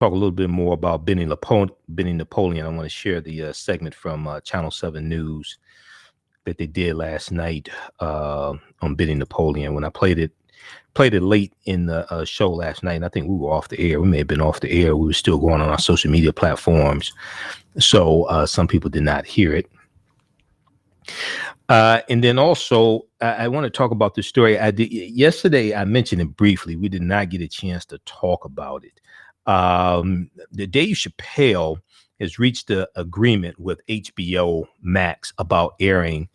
talk a little bit more about Benny Napoleon. I want to share the segment from Channel 7 News that they did last night on Benny Napoleon. When I played it late in the show last night, and I think we were off the air. We may have been off the air. We were still going on our social media platforms. So some people did not hear it. And then also, I want to talk about the story. Yesterday, I mentioned it briefly. We did not get a chance to talk about it. The Dave Chappelle has reached an agreement with HBO Max about airing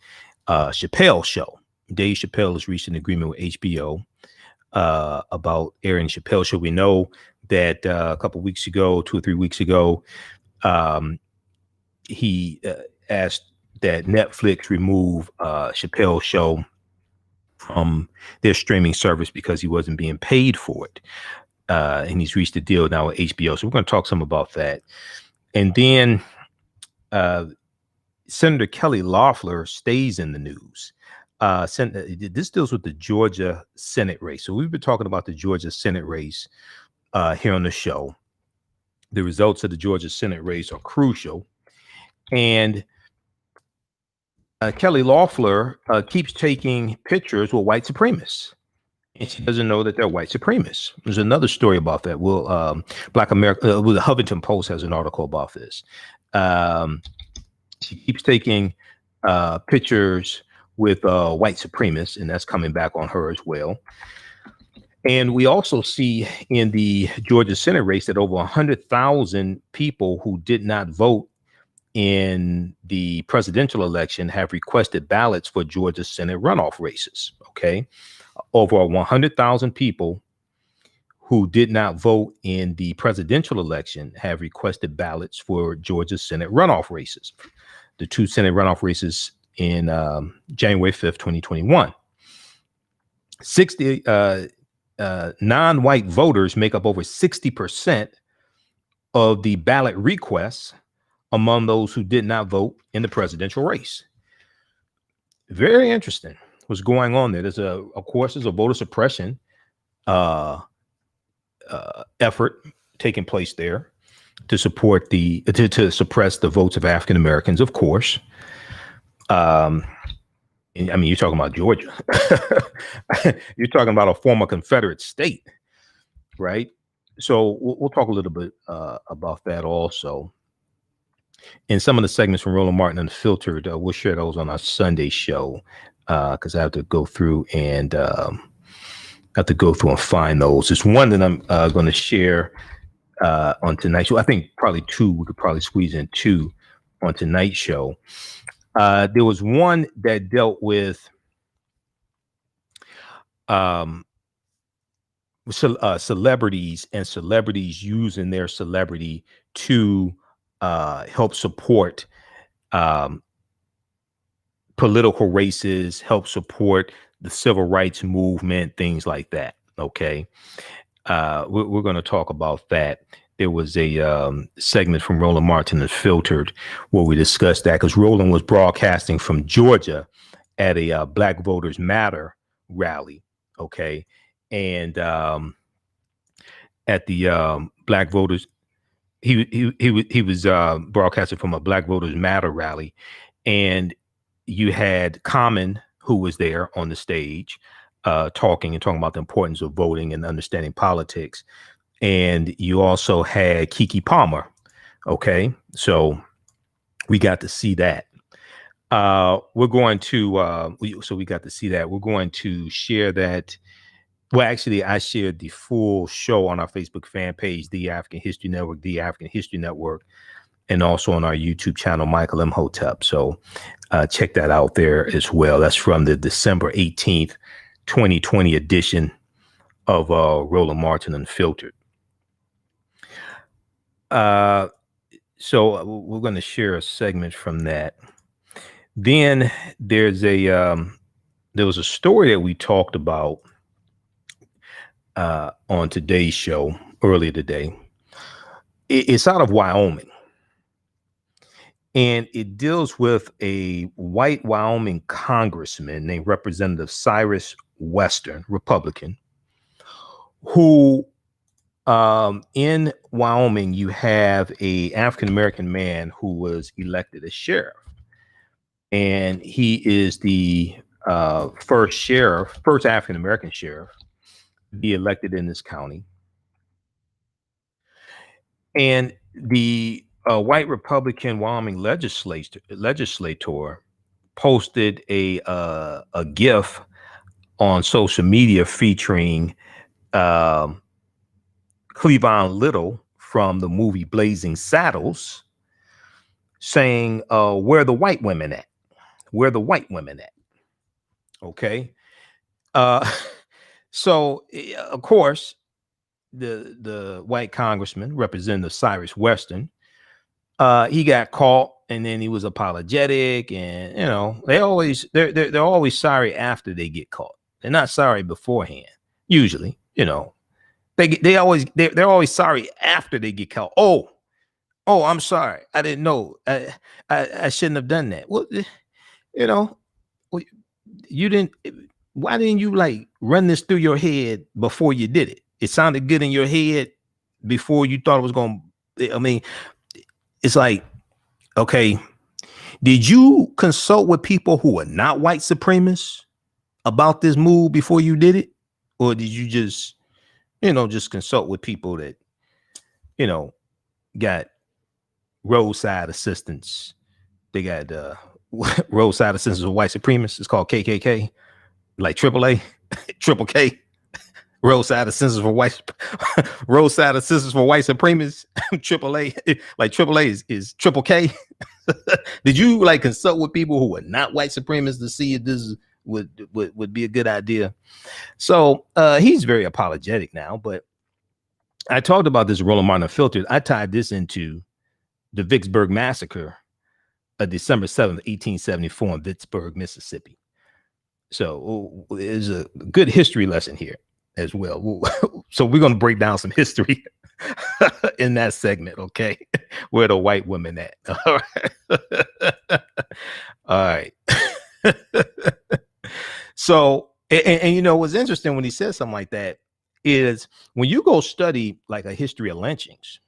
Chappelle Show. Dave Chappelle has reached an agreement with HBO about airing Chappelle Show. We know that a couple weeks ago, 2 or 3 weeks ago, he asked that Netflix remove Chappelle Show from their streaming service because he wasn't being paid for it. And he's reached a deal now with HBO. So we're going to talk some about that. And then Senator Kelly Loeffler stays in the news. This deals with the Georgia Senate race. So we've been talking about the Georgia Senate race here on the show. The results of the Georgia Senate race are crucial. And Kelly Loeffler keeps taking pictures with white supremacists. And she doesn't know that they're white supremacists. There's another story about that. Black America, the Huffington Post has an article about this. She keeps taking pictures with white supremacists, and that's coming back on her as well. And we also see in the Georgia Senate race that over 100,000 people who did not vote in the presidential election have requested ballots for Georgia Senate runoff races. Okay. Over 100,000 people who did not vote in the presidential election have requested ballots for Georgia Senate runoff races. The 2 Senate runoff races in January 5th, 2021. 60 non-white voters make up over 60% of the ballot requests among those who did not vote in the presidential race. Very interesting what's going on there. There's of course, a voter suppression effort taking place there to support to suppress the votes of African Americans, of course. I mean, you're talking about Georgia. You're talking about a former Confederate state, right? So we'll talk a little bit about that also. And some of the segments from Roland Martin Unfiltered, we'll share those on our Sunday show because I have to go through and find those. There's one that I'm going to share on tonight's show. I think probably 2. We could probably squeeze in 2 on tonight's show. There was one that dealt with celebrities and celebrities using their celebrity to help support political races, help support the civil rights movement, things like that. Okay. We're going to talk about that. There was a segment from Roland Martin Unfiltered where we discussed that because Roland was broadcasting from Georgia at a Black Voters Matter rally. Okay. And at the Black Voters, he was broadcasting from a Black Voters Matter rally, and you had Common, who was there on the stage, talking about the importance of voting and understanding politics, and you also had Keke Palmer. Okay, so we got to see that. We got to see that. We're going to share that. Well, actually, I shared the full show on our Facebook fan page, The African History Network, The African History Network, and also on our YouTube channel, Michael Imhotep. So check that out there as well. That's from the December 18th, 2020 edition of Roland Martin Unfiltered. So we're going to share a segment from that. Then there was a story that we talked about on today's show earlier today. It's out of Wyoming, and it deals with a white Wyoming congressman named Representative Cyrus Weston, Republican, who In Wyoming, you have a African-American man who was elected as sheriff, and he is the first African-American sheriff to be elected in this county. And the white Republican Wyoming legislator posted a GIF on social media featuring Cleavon Little from the movie Blazing Saddles, saying, "Where the white women at? Where the white women at?" Okay. So of course, the white congressman, Representative Cyrus Weston, he got caught, and then he was apologetic, and they're always sorry after they get caught. They're not sorry beforehand. Usually, they're always sorry after they get caught. Oh, I'm sorry. I didn't know. I shouldn't have done that. Well, you didn't. Why didn't you run this through your head before you did it? It sounded good in your head before you thought it was going to. I mean, it's like, okay, did you consult with people who are not white supremacists about this move before you did it? Or did you just consult with people that, got roadside assistance? They got roadside assistance with white supremacists. It's called KKK, like AAA, Triple K. Roadside assistance for white supremacists. AAA, like AAA is Triple K. Did you consult with people who were not white supremacists to see if this would be a good idea? So he's very apologetic now. But I talked about this Roland Martin Unfiltered. I tied this into the Vicksburg Massacre of December 7th, 1874 in Vicksburg, Mississippi. So there's a good history lesson here as well. So we're going to break down some history in that segment, okay? Where the white women at? All right. So, and what's interesting when he says something like that is when you go study a history of lynchings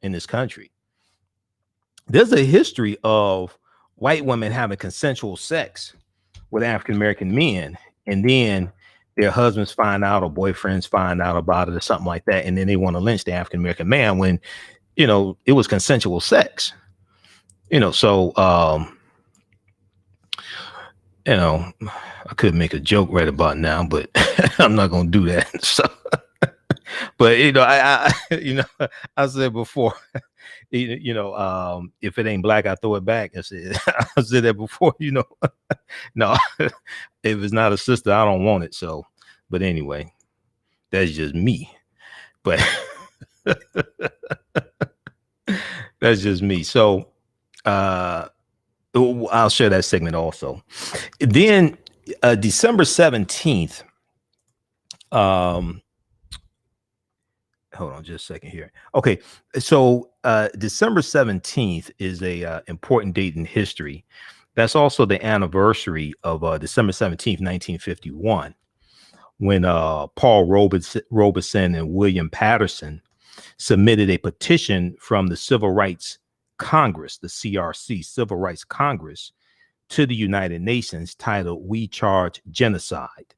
in this country, there's a history of white women having consensual sex with African-American men, and then their husbands find out or boyfriends find out about it or something like that, and then they want to lynch the African-American man when, it was consensual sex. So, I could make a joke right about now, but I'm not going to do that. So, but, I said before, if it ain't black, I throw it back. I said that before, no, if it's not a sister, I don't want it. So, but anyway, that's just me. But that's just me. So, I'll share that segment also. Then December 17th. Hold on just a second here. Okay. So December 17th is a important date in history. That's also the anniversary of December 17th, 1951, when Paul Robeson and William Patterson submitted a petition from the Civil Rights Congress, the CRC, Civil Rights Congress, to the United Nations titled "We Charge Genocide,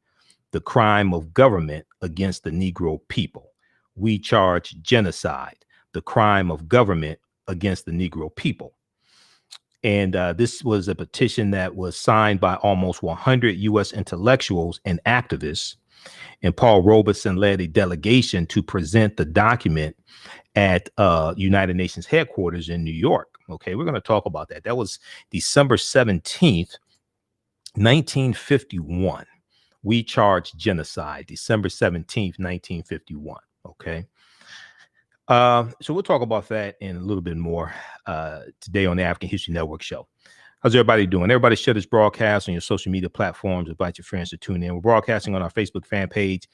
the Crime of Government Against the Negro People." We charge genocide, the crime of government against the Negro people. And this was a petition that was signed by almost 100 U.S. intellectuals and activists. And Paul Robeson led a delegation to present the document at United Nations headquarters in New York. Okay, we're going to talk about that. That was December 17th, 1951. We charge genocide, December 17th, 1951. Okay. So we'll talk about that in a little bit more today on the African History Network show. How's everybody doing? Everybody share this broadcast on your social media platforms. Invite your friends to tune in. We're broadcasting on our Facebook fan page,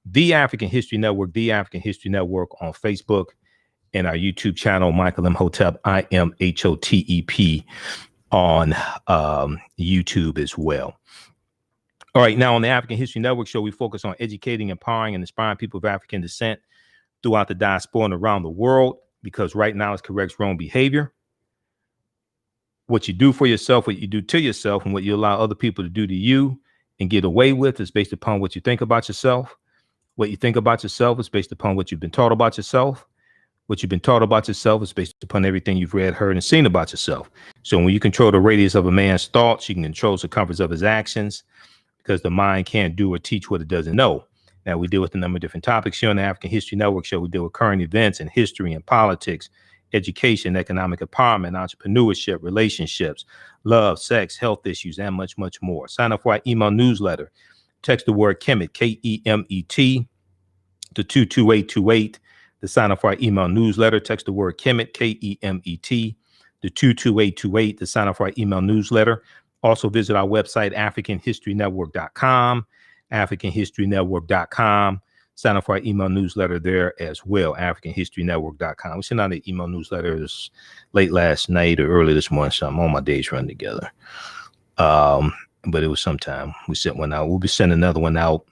The African History Network, The African History Network on Facebook, and our YouTube channel, Michael Imhotep, IMHOTEP, on YouTube as well. All right, now on the African History Network show, we focus on educating, empowering, and inspiring people of African descent throughout the diaspora and around the world, because right now it corrects wrong behavior. What you do for yourself, what you do to yourself, and what you allow other people to do to you and get away with is based upon what you think about yourself. What you think about yourself is based upon what you've been taught about yourself. What you've been taught about yourself is based upon everything you've read, heard, and seen about yourself. So when you control the radius of a man's thoughts, you can control the circumference of his actions, because the mind can't do or teach what it doesn't know. Now, we deal with a number of different topics here on the African History Network show. We deal with current events and history and politics, education, economic empowerment, entrepreneurship, relationships, love, sex, health issues, and much, much more. Sign up for our email newsletter. Text the word Kemet, Kemet, to 22828. To sign up for our email newsletter, text the word Kemet, Kemet, to 22828. To sign up for our email newsletter. Also visit our website, AfricanHistoryNetwork.com, AfricanHistoryNetwork.com. Sign up for our email newsletter there as well, AfricanHistoryNetwork.com. We sent out an email newsletters late last night or early this morning. So all my days run together. But it was sometime we sent one out. We'll be sending another one out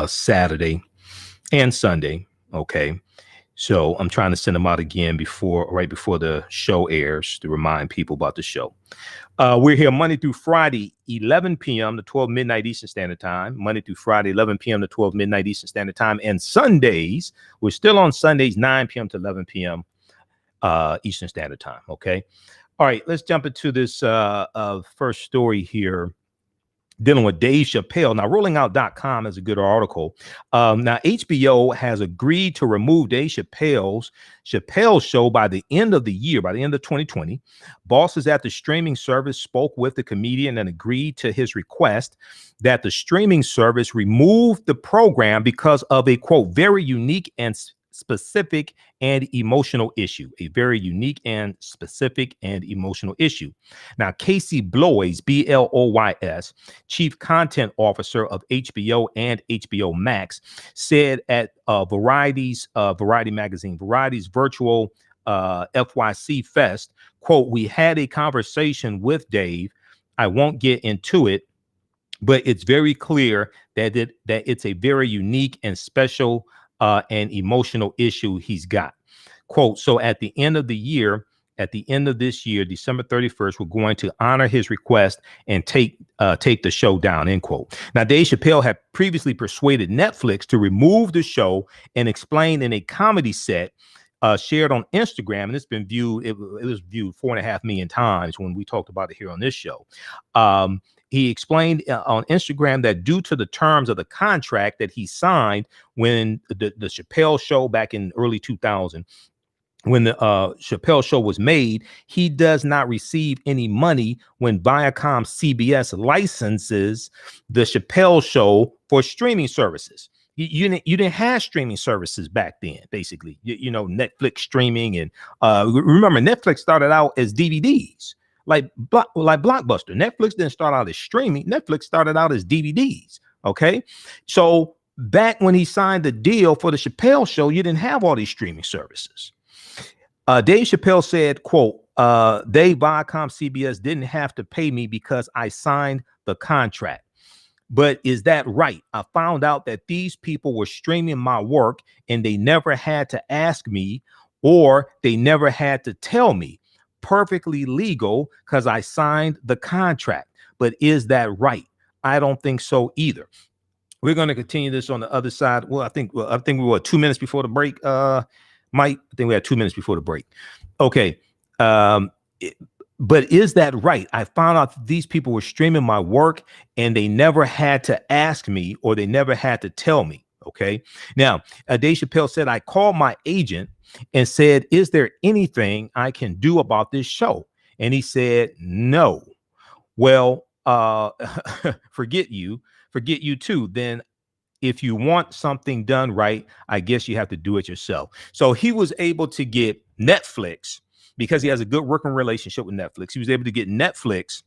Saturday and Sunday. Okay. So I'm trying to send them out again right before the show airs to remind people about the show. We're here Monday through Friday, 11 p.m. to 12 midnight Eastern Standard Time. Monday through Friday, 11 p.m. to 12 midnight Eastern Standard Time. And Sundays, we're still on Sundays, 9 p.m. to 11 p.m. Eastern Standard Time. Okay. All right. Let's jump into this first story here, dealing with Dave Chappelle. Now, rollingout.com is a good article. Now, HBO has agreed to remove Dave Chappelle's show by the end of the year, by the end of 2020. Bosses at the streaming service spoke with the comedian and agreed to his request that the streaming service remove the program because of a, quote, very unique and specific and emotional issue, a very unique and specific and emotional issue. Now, Casey Bloys, Bloys, Chief Content Officer of HBO and HBO Max, said at Variety's virtual FYC Fest, quote, "We had a conversation with Dave. I won't get into it, but it's very clear that it's a very unique and special and emotional issue he's got." Quote, "So at the end of the year, at the end of this year, December 31st, we're going to honor his request and take the show down," end quote. Now, Dave Chappelle had previously persuaded Netflix to remove the show and explained in a comedy set shared on Instagram, and it's been viewed, it was viewed 4.5 million times when we talked about it here on this show. He explained on Instagram that due to the terms of the contract that he signed when the Chappelle show back in early 2000, when the Chappelle show was made, he does not receive any money when Viacom CBS licenses the Chappelle show for streaming services. You didn't have streaming services back then, basically. You know, Netflix streaming, and remember, Netflix started out as DVDs. Like Blockbuster. Netflix didn't start out as streaming. Netflix started out as DVDs. Okay. So back when he signed the deal for the Chappelle show, you didn't have all these streaming services. Dave Chappelle said, quote, "They, Viacom CBS, didn't have to pay me because I signed the contract. But is that right? I found out that these people were streaming my work and they never had to ask me, or they never had to tell me. Perfectly legal because I signed the contract. But is that right? I don't think so either." We're going to continue this on the other side. Well, I think we were 2 minutes before the break. Mike, I think we had 2 minutes before the break. Okay. But is that right? I found out that these people were streaming my work and they never had to ask me, or they never had to tell me. Okay. Now, Dave Chappelle said, "I called my agent and said, is there anything I can do about this show?" And he said, "No." Well, forget you too. Then if you want something done right, I guess you have to do it yourself. So he was able to get Netflix, because he has a good working relationship with Netflix. He was able to get Netflix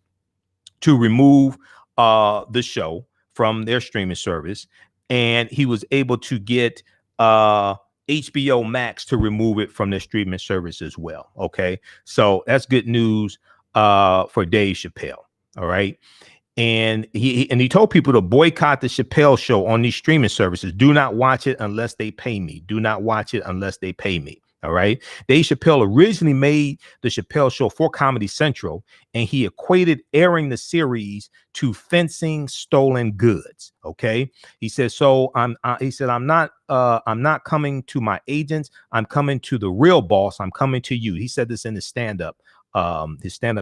to remove the show from their streaming service. And he was able to get HBO Max to remove it from their streaming service as well. Okay. So that's good news for Dave Chappelle. All right. And he told people to boycott the Chappelle show on these streaming services. Do not watch it unless they pay me. Do not watch it unless they pay me. All right. Dave Chappelle originally made the Chappelle show for Comedy Central, and he equated airing the series to fencing stolen goods. Okay. He said, so he said, I'm not coming to my agents. I'm coming to the real boss. I'm coming to you. He said this in his stand-up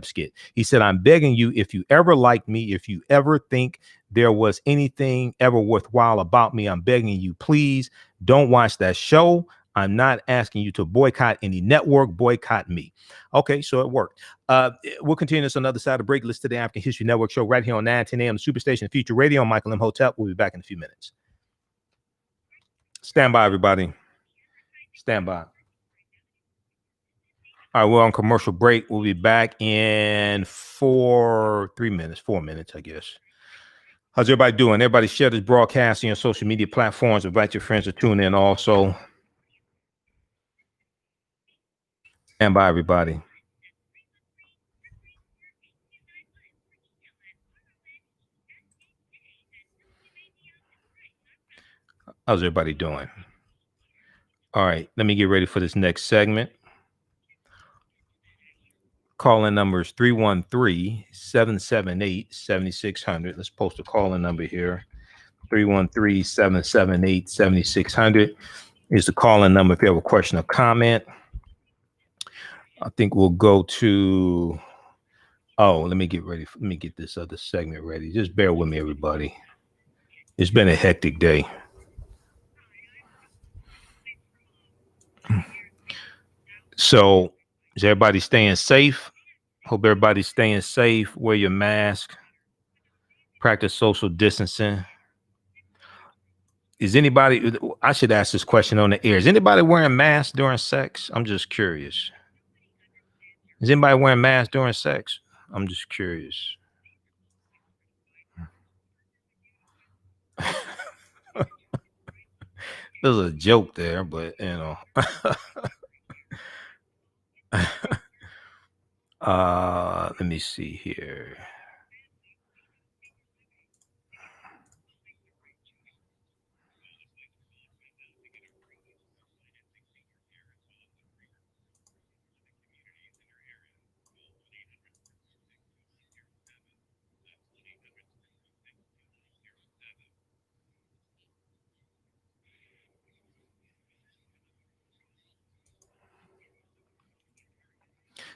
skit. He said, I'm begging you, if you ever liked me, if you ever think there was anything ever worthwhile about me, I'm begging you, please don't watch that show. I'm not asking you to boycott any network, boycott me. Okay, so it worked. We'll continue this on the other side of the break. Listen to the African History Network show right here on 910 AM, Superstation Future Radio. I'm Michael Imhotep. We'll be back in a few minutes. Stand by, everybody. Stand by. All right, we're on commercial break. We'll be back in 4 minutes, I guess. How's everybody doing? Everybody share this broadcast on your social media platforms. Invite your friends to tune in also. Stand by, everybody. How's everybody doing? All right, let me get ready for this next segment. Call-in number is 313-778-7600. Let's post a call-in number here. 313-778-7600 is the call-in number if you have a question or comment. I think we'll go to... let me get ready. Let me get this other segment ready. Just bear with me, everybody. It's been a hectic day. So, is everybody staying safe? Hope everybody's staying safe. Wear your mask. Practice social distancing. Is anybody... I should ask this question on the air. Is anybody wearing masks during sex? I'm just curious. Is anybody wearing masks during sex? I'm just curious. There's a joke there, but you know. Let me see here.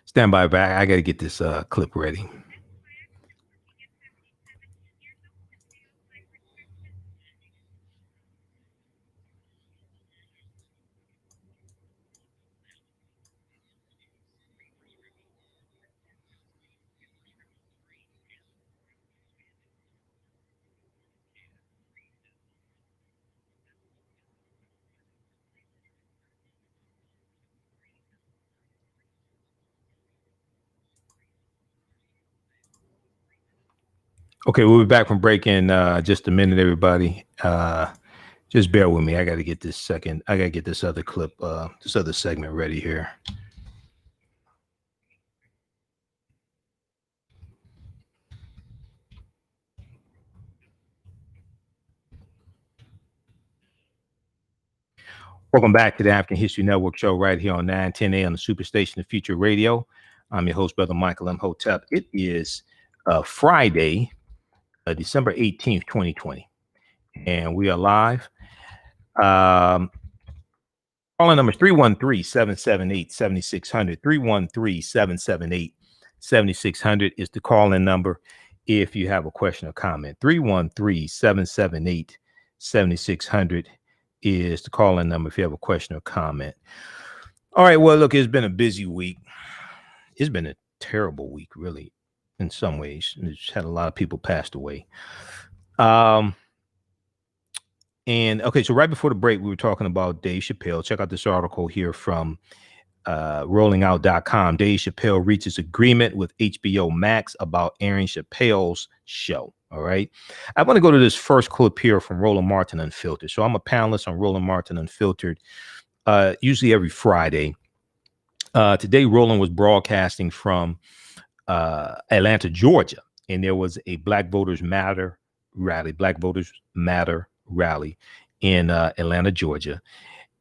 Stand by back. I got to get this clip ready. Okay, we'll be back from break in just a minute, everybody. Just bear with me. I got to get this other clip, this other segment ready here. Welcome back to the African History Network show right here on 910 AM, the Superstation of Future Radio. I'm your host, Brother Michael Imhotep. It is Friday, December 18th, 2020, and we are live. Calling number 313-778-7600. 313-778-7600 is the call-in number if you have a question or comment. 313-778-7600 is the call-in number if you have a question or comment. All right, well, look, it's been a busy week. It's been a terrible week, really, in some ways. It's had a lot of people passed away. And okay, so right before the break, we were talking about Dave Chappelle. Check out this article here from rollingout.com. Dave Chappelle reaches agreement with HBO Max about airing Chappelle's show. All right. I want to go to this first clip here from Roland Martin Unfiltered. So I'm a panelist on Roland Martin Unfiltered, usually every Friday. Today, Roland was broadcasting from Atlanta, Georgia. and there was a Black Voters Matter rally in Atlanta, Georgia.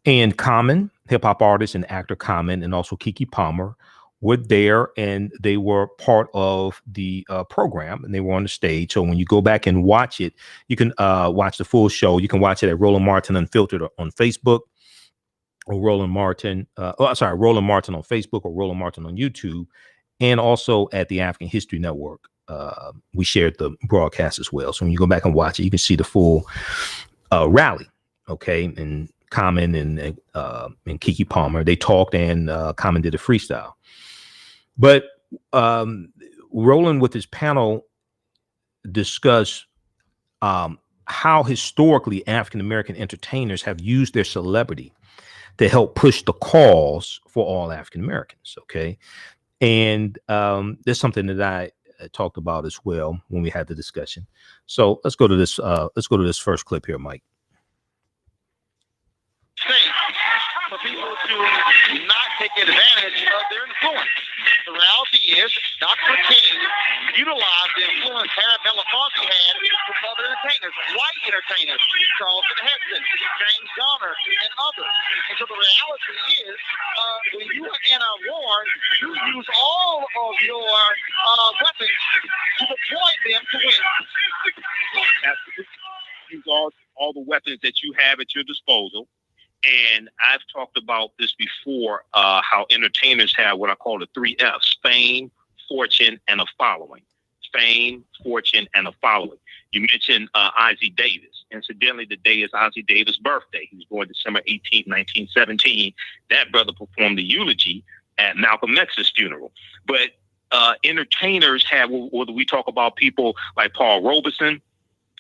And Common, hip hop artist and actor Common, and also Keke Palmer were there, and they were part of the program, and they were on the stage. So when you go back and watch it, you can watch the full show. You can watch it at Roland Martin Unfiltered on Facebook, or Roland Martin on Facebook, or Roland Martin on YouTube, and also at the African History Network. We shared the broadcast as well. So when you go back and watch it, you can see the full rally. Okay, and Common and Keke Palmer, they talked, and Common did a freestyle. But Roland with his panel discussed how historically African American entertainers have used their celebrity to help push the cause for all African Americans. Okay, and there's something that I talked about as well when we had the discussion. So let's go to this. Let's go to this first clip here, Mike. For people to not take advantage of their influence. The reality is, Dr. King utilized the influence Harry Belafonte had with other entertainers, white entertainers, Charlton Heston, James Garner, and others. And so the reality is, when you are in a war, you use all of your weapons to deploy them to win. Use all the weapons that you have at your disposal. And I've talked about this before, how entertainers have what I call the 3 F's: fame, fortune, and a following. Fame, fortune, and a following. You mentioned Ozzie Davis. Incidentally, the day is Ozzie Davis' birthday. He was born December 18th, 1917. That brother performed the eulogy at Malcolm X's funeral. But entertainers have, whether we talk about people like Paul Robeson,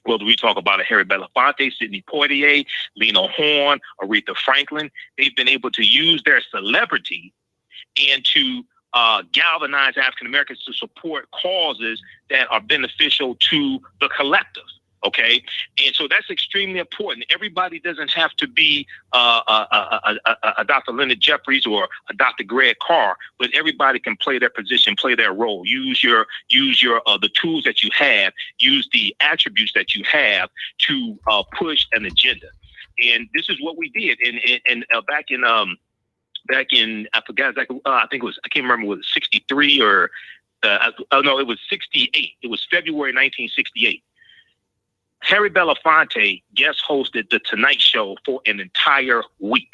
whether we talk about a Harry Belafonte, Sidney Poitier, Lena Horne, Aretha Franklin, they've been able to use their celebrity and to galvanize African Americans to support causes that are beneficial to the collective. Okay, and so that's extremely important. Everybody doesn't have to be a Dr. Leonard Jeffries or a Dr. Greg Carr, but everybody can play their position, play their role. Use your the tools that you have. Use the attributes that you have to push an agenda. And this is what we did. And back in I forgot exactly. I think it was, I can't remember, was it 63 or no, it was 68. It was February 1968. Harry Belafonte guest hosted The Tonight Show for an entire week.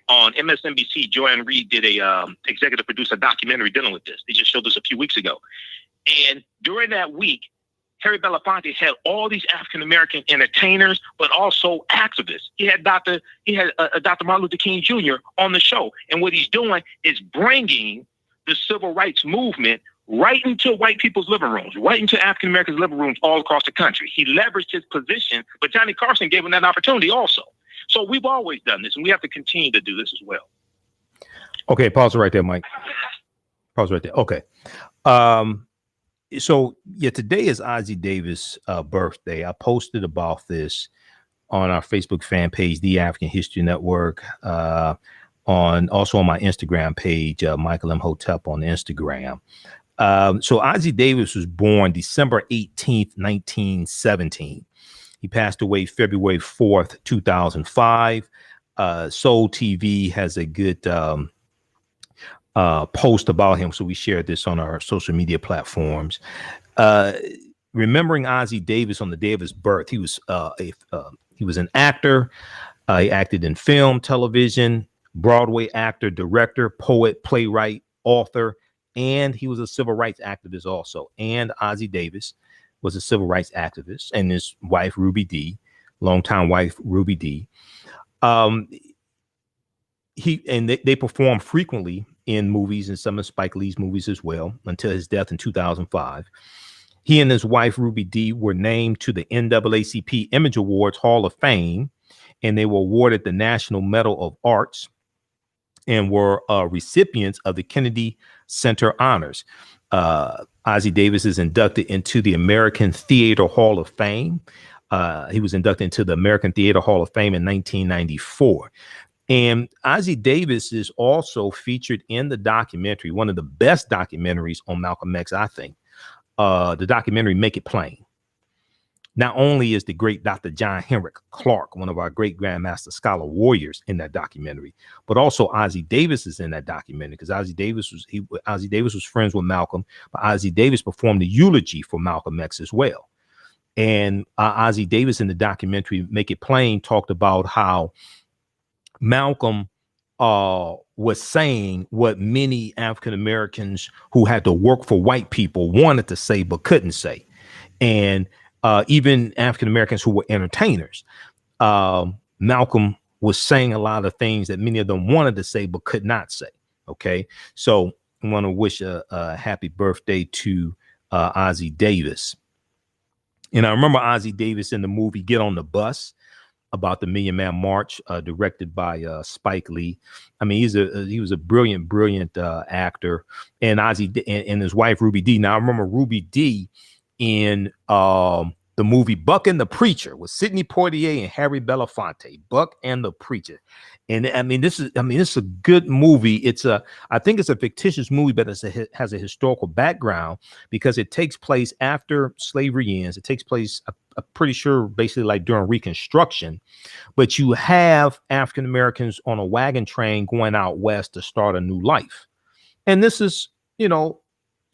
On MSNBC, Joanne Reed did a executive producer documentary dealing with this. They just showed this a few weeks ago. And during that week, Harry Belafonte had all these African-American entertainers, but also activists. He had Dr. Martin Luther King Jr. on the show. And what he's doing is bringing the civil rights movement right into white people's living rooms, right into African Americans' living rooms all across the country. He leveraged his position, but Johnny Carson gave him that opportunity also. So we've always done this, and we have to continue to do this as well. Okay, pause it right there, Mike. Pause right there. Okay. So yeah, today is Ozzie Davis' birthday. I posted about this on our Facebook fan page, The African History Network, also on my Instagram page, Michael Imhotep on Instagram. So Ozzie Davis was born December 18th, 1917. He passed away February 4th, 2005. Soul TV has a good post about him, so we shared this on our social media platforms. Remembering Ozzie Davis on the day of his birth, he was an actor. He acted in film, television, Broadway actor, director, poet, playwright, author, and he was a civil rights activist also. And Ozzie Davis was a civil rights activist, and his wife, Ruby Dee, longtime wife, Ruby Dee. They performed frequently in movies and some of Spike Lee's movies as well until his death in 2005. He and his wife, Ruby Dee, were named to the NAACP Image Awards Hall of Fame, and they were awarded the National Medal of Arts and were recipients of the Kennedy Center Honors. Ozzie Davis is inducted into the American Theater Hall of Fame. He was inducted into the American Theater Hall of Fame in 1994. And Ozzie Davis is also featured in the documentary, one of the best documentaries on Malcolm X, I think, the documentary Make It Plain. Not only is the great Dr. John Henrik Clark, one of our great Grandmaster Scholar warriors, in that documentary, but also Ozzie Davis is in that documentary, because Ozzie Davis was friends with Malcolm, but Ozzie Davis performed the eulogy for Malcolm X as well. And Ozzie Davis in the documentary Make It Plain talked about how Malcolm was saying what many African Americans who had to work for white people wanted to say but couldn't say. And even African Americans who were entertainers, Malcolm was saying a lot of things that many of them wanted to say but could not say. Okay, so I want to wish a happy birthday to Ozzie Davis. And I remember Ozzie Davis in the movie Get on the Bus, about the Million Man March, directed by Spike Lee. I mean, he was a brilliant actor. And Ozzie and his wife Ruby Dee. Now I remember Ruby Dee in the movie Buck and the Preacher with Sidney Poitier and Harry Belafonte. Buck and the Preacher. And I mean, this is a good movie. I think it's a fictitious movie, but it has a historical background because it takes place after slavery ends. It takes place, I'm pretty sure, basically like during Reconstruction. But you have African Americans on a wagon train going out west to start a new life. And this is,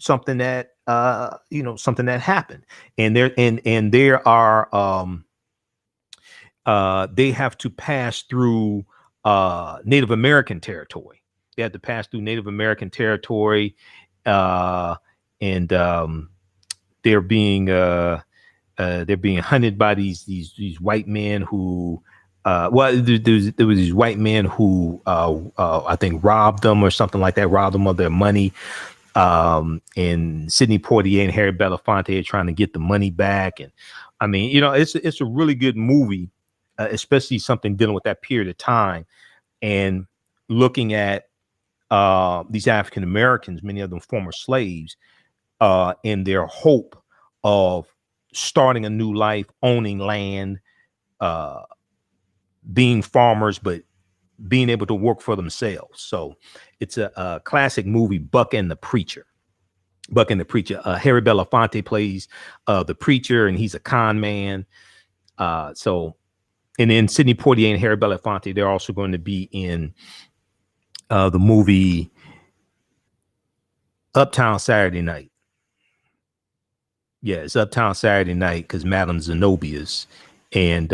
something that happened. And there are they have to pass through Native American territory. They had to pass through Native American territory, and they're being hunted by these white men who there was these white men who I think robbed them or something like that, robbed them of their money. And Sidney Poitier and Harry Belafonte are trying to get the money back. And I mean, it's a really good movie, especially something dealing with that period of time and looking at these African Americans, many of them former slaves, and their hope of starting a new life, owning land, being farmers, but being able to work for themselves. So it's a classic movie, Buck and the Preacher. Buck and the Preacher. Harry Belafonte plays the preacher, and he's a con man. And then Sidney Poitier and Harry Belafonte, they're also going to be in the movie Uptown Saturday Night. Yeah, it's Uptown Saturday Night because Madame Zenobia's, and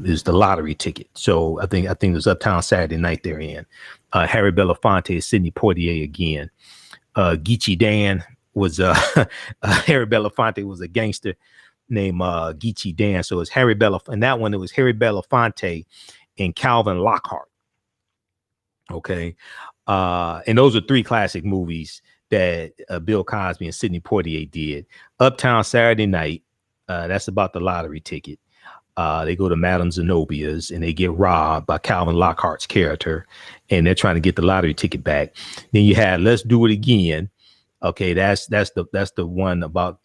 is the lottery ticket. So I think it was Uptown Saturday Night they're in. Harry Belafonte is Sidney Poitier again. Geechee Dan was Harry Belafonte was a gangster named Geechee Dan. So it's Harry Belafonte. And that one, it was Harry Belafonte and Calvin Lockhart. Okay. And those are three classic movies that Bill Cosby and Sidney Poitier did. Uptown Saturday Night. That's about the lottery ticket. They go to Madame Zenobia's and they get robbed by Calvin Lockhart's character, and they're trying to get the lottery ticket back. Then you had Let's Do It Again. Okay, that's the one about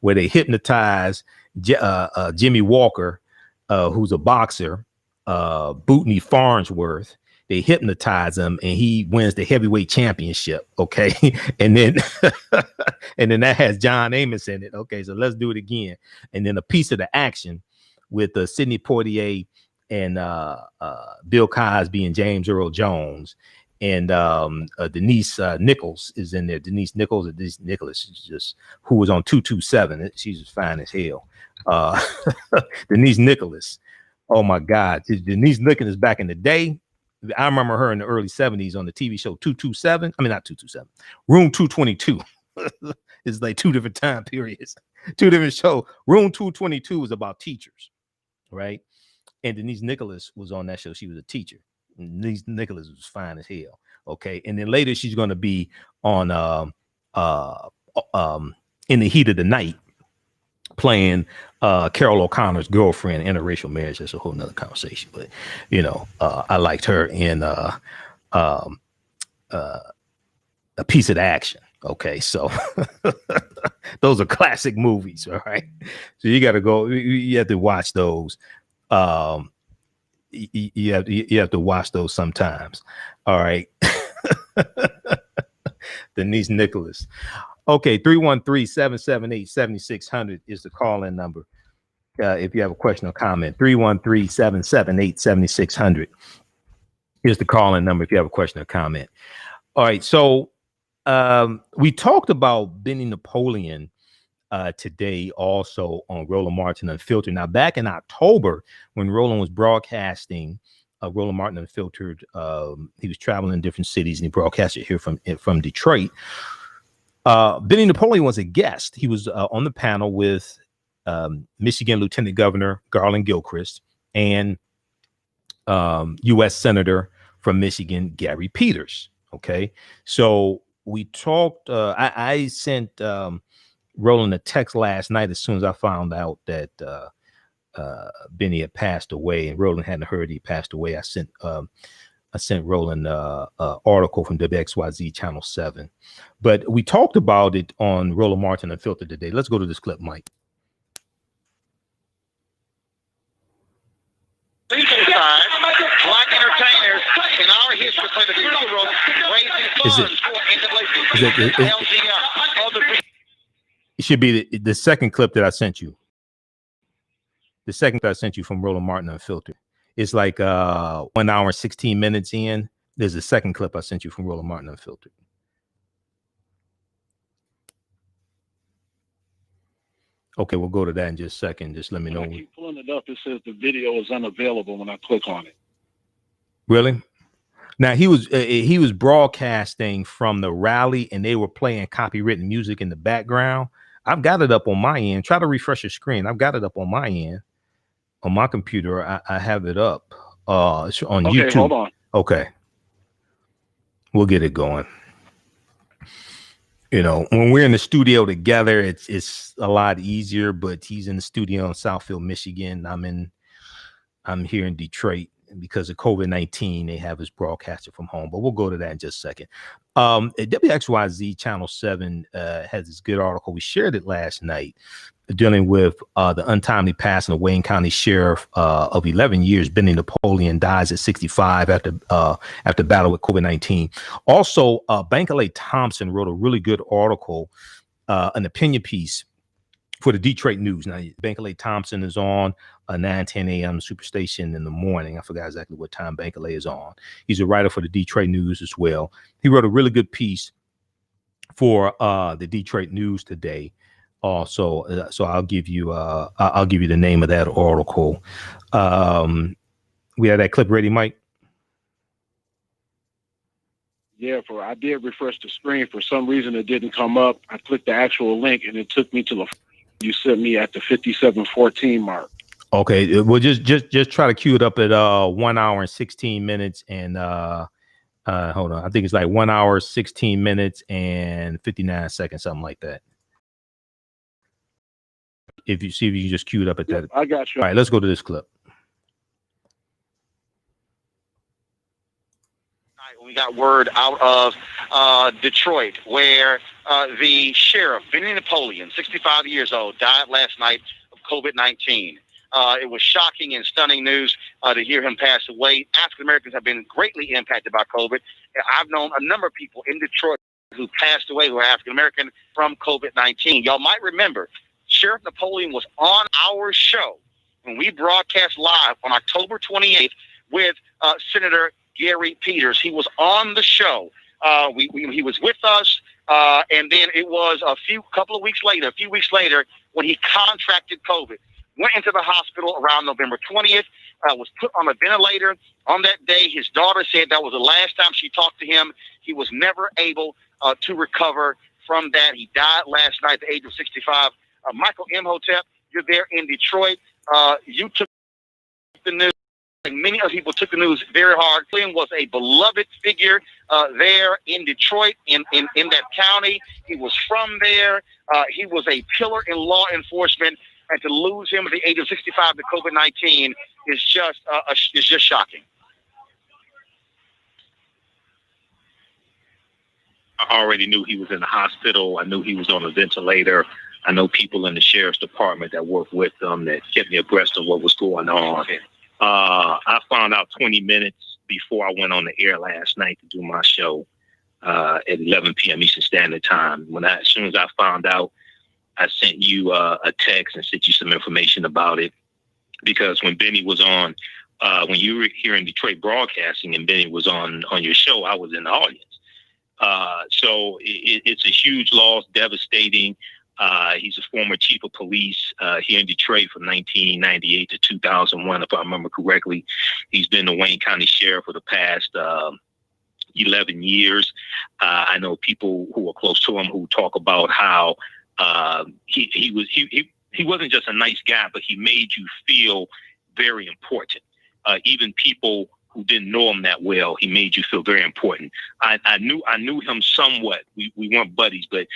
where they hypnotize Jimmy Walker, who's a boxer, Bootney Farnsworth. They hypnotize him and he wins the heavyweight championship. Okay. And then that has John Amos in it. Okay. So Let's Do It Again. And then A Piece of the Action with Sidney Poitier and Bill Cosby and James Earl Jones. And Denise Nichols is in there. Denise Nichols is just who was on 227. She's just fine as hell. Denise Nicholas. Oh my God. Denise Nicholas back in the day. I remember her in the early 70s on the TV show 227. I mean, not 227, Room 222. It's like two different time periods, two different shows. Room 222 was about teachers, right? And Denise Nicholas was on that show. She was a teacher. And Denise Nicholas was fine as hell. Okay. And then later she's going to be on In the Heat of the Night, playing Carol O'Connor's girlfriend, interracial marriage. That's a whole nother conversation. But I liked her in A Piece of the Action. Okay, so those are classic movies, all right? So you got to go. You have to watch those. You have to watch those sometimes. All right. Denise Nicholas. Okay, 313-778-7600 is the call-in number. If you have a question or comment, 313-778-7600 is the call-in number if you have a question or comment. All right, so we talked about Benny Napoleon today also on Roland Martin Unfiltered. Now, back in October, when Roland was broadcasting Roland Martin Unfiltered, he was traveling in different cities and he broadcasted here from Detroit. Benny Napoleon was a guest. He was on the panel with Michigan Lieutenant Governor Garland Gilchrist and U.S. Senator from Michigan, Gary Peters. Okay, so we talked. I sent Roland a text last night as soon as I found out that Benny had passed away, and Roland hadn't heard he passed away. I sent Roland an article from WXYZ Channel 7, but we talked about it on Roland Martin Unfiltered today. Let's go to this clip, Mike. Black entertainers in our history played a crucial role raising funds for NAACP. It should be the second clip that I sent you. The second that I sent you from Roland Martin Unfiltered. It's like 1 hour and 16 minutes in. There's a second clip I sent you from Roland Martin Unfiltered. Okay, we'll go to that in just a second. Just let me know. When I keep pulling it up, it says the video is unavailable when I click on it. Really? Now he was broadcasting from the rally and they were playing copywritten music in the background. I've got it up on my end. Try to refresh your screen. I've got it up on my end. On my computer, I have it up. It's on YouTube. Hold on. Okay. We'll get it going. You know, when we're in the studio together, it's a lot easier, but he's in the studio in Southfield, Michigan. I'm here in Detroit. Because of COVID-19, they have us broadcasted from home, but we'll go to that in just a second. WXYZ Channel 7 has this good article. We shared it last night dealing with the untimely passing of Wayne County Sheriff of 11 years. Benny Napoleon dies at 65 after battle with COVID-19. Also, Bankaley Thompson wrote a really good article, an opinion piece for the Detroit News. Now, Bankaley Thompson is on 9:10 a.m. Superstation in the morning. I forgot exactly what time Bankaley is on. He's a writer for the Detroit News as well. He wrote a really good piece for the Detroit News today. So I'll give you the name of that article. We have that clip ready, Mike. Yeah, I did refresh the screen. For some reason, it didn't come up. I clicked the actual link, and it took me to the you sent me at the 57:14 mark. Okay, well, just try to cue it up at 1 hour and 16 minutes and hold on. I think it's like 1 hour, 16 minutes and 59 seconds, something like that. If you just cue it up at that. I got you. All right, let's go to this clip. We got word out of Detroit where the sheriff, Benny Napoleon, 65 years old, died last night of COVID-19. It was shocking and stunning news to hear him pass away. African Americans have been greatly impacted by COVID. I've known a number of people in Detroit who passed away who are African American from COVID-19. Y'all might remember Sheriff Napoleon was on our show when we broadcast live on October 28th with Senator Gary Peters. He was on the show. He was with us, and then it was a few weeks later when he contracted COVID. Went into the hospital around November 20th, was put on a ventilator. On that day, his daughter said that was the last time she talked to him. He was never able to recover from that. He died last night at the age of 65. Michael Imhotep, you're there in Detroit. You took the news. Many other people took the news very hard. William was a beloved figure there in Detroit, in that county. He was from there. He was a pillar in law enforcement. And to lose him at the age of 65 to COVID-19 is just shocking. I already knew he was in the hospital. I knew he was on a ventilator. I know people in the sheriff's department that worked with them that kept me abreast of what was going on. I found out 20 minutes before I went on the air last night to do my show. at 11 p.m. Eastern Standard Time. As soon as I found out, I sent you a text and sent you some information about it, because when Benny was on, when you were here in Detroit broadcasting and Benny was on your show, I was in the audience. So it's a huge loss, devastating. He's a former chief of police here in Detroit from 1998 to 2001, if I remember correctly. He's been the Wayne County Sheriff for the past 11 years. I know people who are close to him who talk about how he wasn't just a nice guy, but he made you feel very important. Even people who didn't know him that well, he made you feel very important. I knew him somewhat. We weren't buddies, but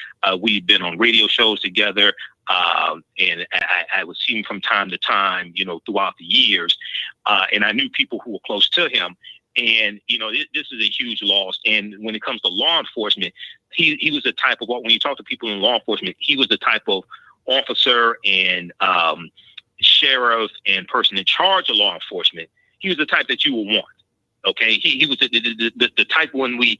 we'd been on radio shows together, and I would see him from time to time, throughout the years. And I knew people who were close to him. And, this is a huge loss. And when it comes to law enforcement, he was the type of, when you talk to people in law enforcement, he was the type of officer and sheriff and person in charge of law enforcement. He was the type that you would want. Okay, he was the type when we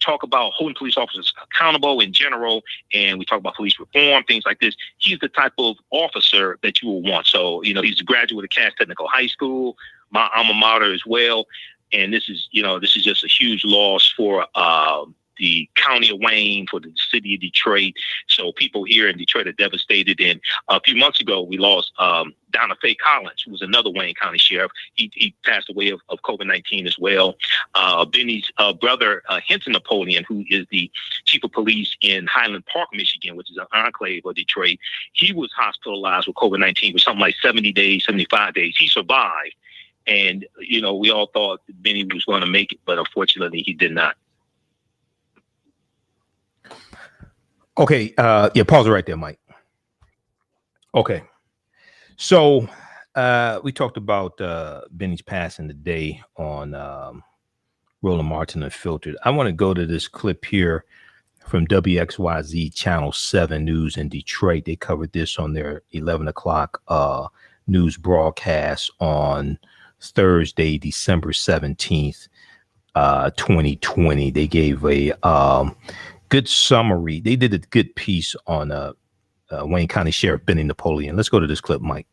talk about holding police officers accountable in general, and we talk about police reform, things like this. He's the type of officer that you would want. So, he's a graduate of Cass Technical High School, my alma mater as well. And this is just a huge loss for the county of Wayne, for the city of Detroit. So people here in Detroit are devastated. And a few months ago, we lost Donna Faye Collins, who was another Wayne County sheriff. He passed away of COVID-19 as well. Benny's brother, Henson Napoleon, who is the chief of police in Highland Park, Michigan, which is an enclave of Detroit. He was hospitalized with COVID-19 for something like 70 days, 75 days. He survived. And, we all thought Benny was going to make it, but unfortunately he did not. Okay. Pause it right there, Mike. Okay. So we talked about Benny's passing today on Roland Martin Unfiltered. I want to go to this clip here from WXYZ Channel 7 News in Detroit. They covered this on their 11 o'clock news broadcast on Thursday, December 17th, 2020. They gave a good summary. They did a good piece on Wayne County Sheriff Benny Napoleon. Let's go to this clip, Mike.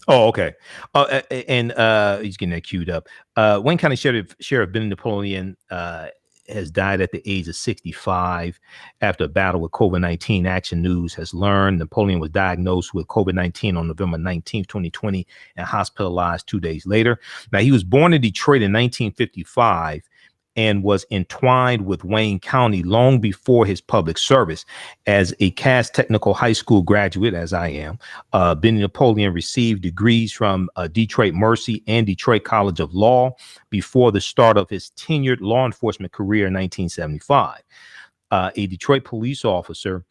Oh, okay. And he's getting that queued up. Wayne County Sheriff Benny Napoleon has died at the age of 65 after a battle with COVID-19. Action News has learned Napoleon was diagnosed with COVID-19 on November 19th, 2020, and hospitalized 2 days later. Now, he was born in Detroit in 1955 and was entwined with Wayne County long before his public service. As a Cass Technical High School graduate, as I am, Benny Napoleon received degrees from Detroit Mercy and Detroit College of Law before the start of his tenured law enforcement career in 1975. A Detroit police officer,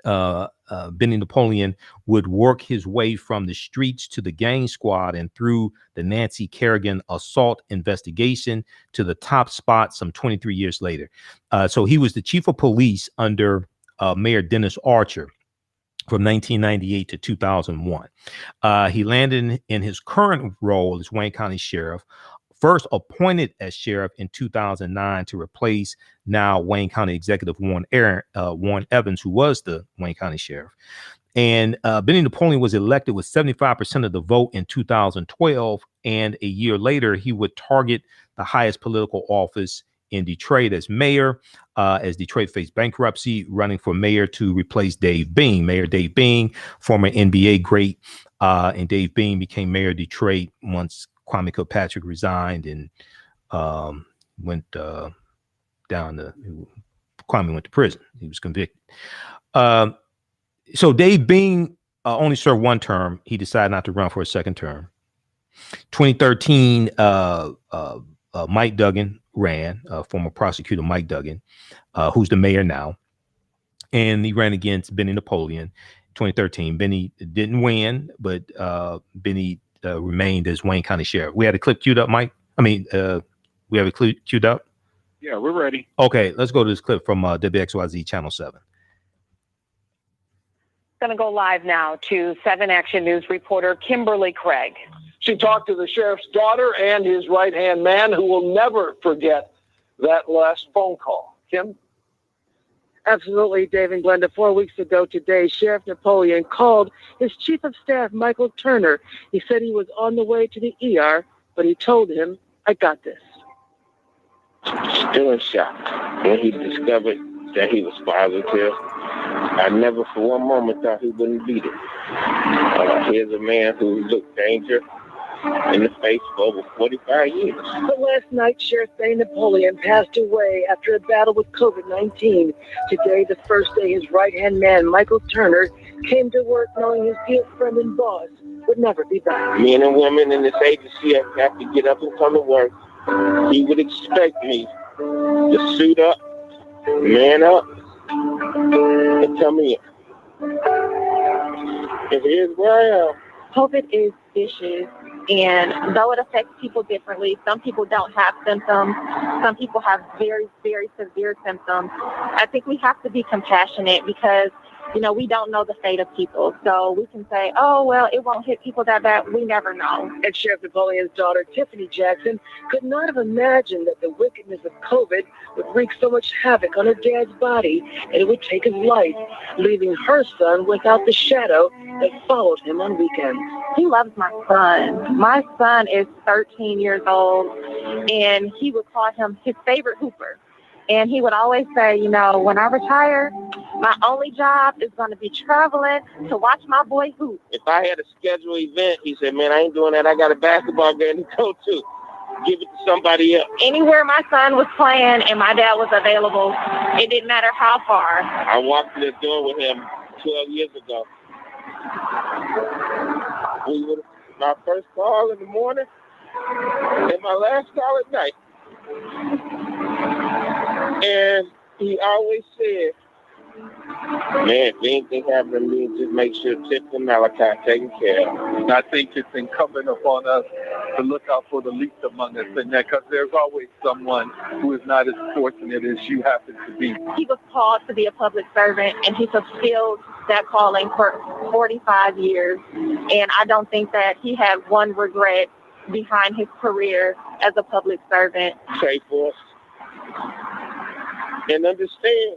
Benny Napoleon would work his way from the streets to the gang squad and through the Nancy Kerrigan assault investigation to the top spot some 23 years later. So he was the chief of police under Mayor Dennis Archer from 1998 to 2001. He landed in his current role as Wayne County Sheriff, first appointed as sheriff in 2009 to replace now Wayne County Executive Warren Evans, who was the Wayne County Sheriff. And Benny Napoleon was elected with 75% of the vote in 2012. And a year later, he would target the highest political office in Detroit as mayor, as Detroit faced bankruptcy, running for mayor to replace Dave Bean. Mayor Dave Bean, former NBA great, and Dave Bean became mayor of Detroit once Kwame Kilpatrick resigned and went Kwame went to prison. He was convicted. So Dave Bean only served one term. He decided not to run for a second term. 2013, Mike Duggan ran, former prosecutor Mike Duggan, who's the mayor now. And he ran against Benny Napoleon. 2013. Benny didn't win, but Benny remained as Wayne County Sheriff. We had a clip queued up, Mike. We have a clip queued up. Yeah, we're ready. Okay, let's go to this clip from WXYZ Channel 7. Going to go live now to 7 Action News reporter Kimberly Craig. She talked to the sheriff's daughter and his right-hand man, who will never forget that last phone call. Kim? Absolutely, Dave and Glenda. 4 weeks ago today, Sheriff Napoleon called his chief of staff, Michael Turner. He said he was on the way to the ER, but he told him, "I got this." Still in shock when he discovered that he was positive. I never for one moment thought he wouldn't beat it. Here's a man who looked danger in the face for over 45 years. But last night, Sheriff Benny Napoleon passed away after a battle with COVID-19. Today, the first day, his right-hand man, Michael Turner, came to work knowing his dear friend and boss would never be back. Men and women in this agency have to get up and come to work. He would expect me to suit up, man up, and come in. And here's where I am. COVID is vicious, and though it affects people differently, some people don't have symptoms. Some people have very, very severe symptoms. I think we have to be compassionate because, you know, we don't know the fate of people. So we can say, oh, well, it won't hit people that bad. We never know. And Sheriff Napoleon's daughter, Tiffany Jackson, could not have imagined that the wickedness of COVID would wreak so much havoc on her dad's body, and it would take his life, leaving her son without the shadow that followed him on weekends. He loves my son. My son is 13 years old, and he would call him his favorite hooper. And he would always say, you know, when I retire, my only job is going to be traveling to watch my boy hoop. If I had a scheduled event, he said, man, I ain't doing that. I got a basketball game to go to. Give it to somebody else. Anywhere my son was playing and my dad was available, it didn't matter how far. I walked through the door with him 12 years ago. We would my first call in the morning and my last call at night. And he always said, man, if anything happens to me, just make sure Tip and Malachi are taken care of. And I think it's incumbent upon us to look out for the least among us in that, because there's always someone who is not as fortunate as you happen to be. He was called to be a public servant, and he fulfilled that calling for 45 years. And I don't think that he had one regret behind his career as a public servant. Pray for us. And understand,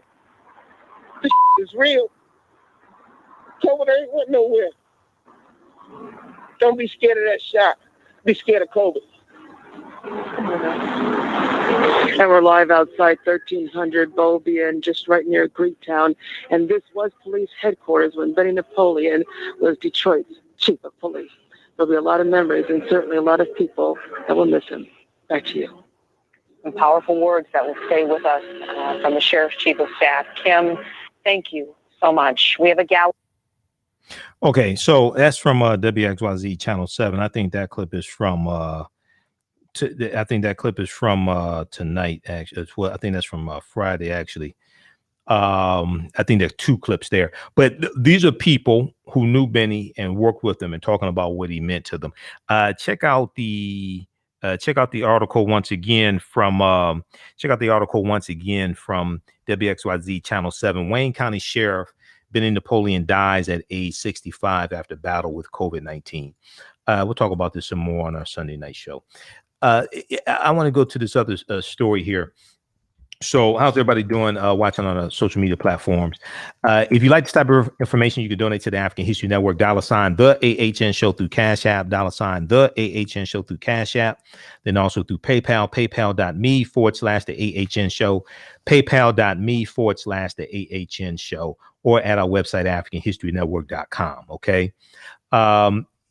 this is real. COVID ain't went nowhere. Don't be scared of that shot. Be scared of COVID. And we're live outside 1300 Beaubien, just right near Greektown. And this was police headquarters when Benny Napoleon was Detroit's chief of police. There'll be a lot of memories and certainly a lot of people that will miss him. Back to you. And powerful words that will stay with us from the Sheriff's Chief of Staff. Kim, thank you so much. We have a gallery. Okay, so that's from WXYZ Channel 7. I think that clip is from tonight, actually. Well, I think that's from Friday, actually. I think there's two clips there. But these are people who knew Benny and worked with him and talking about what he meant to them. Check out the article once again from WXYZ Channel 7. Wayne County Sheriff Benny Napoleon dies at age 65 after battle with COVID-19. We'll talk about this some more on our Sunday night show. I want to go to this other story here. So how's everybody doing watching on the social media platforms? If you like this type of information, you can donate to the African History Network, $ the AHN Show through Cash App, $ the AHN Show through Cash App, then also through PayPal, paypal.me/the AHN Show, paypal.me/the AHN Show, or at our website, AfricanHistoryNetwork.com. Okay.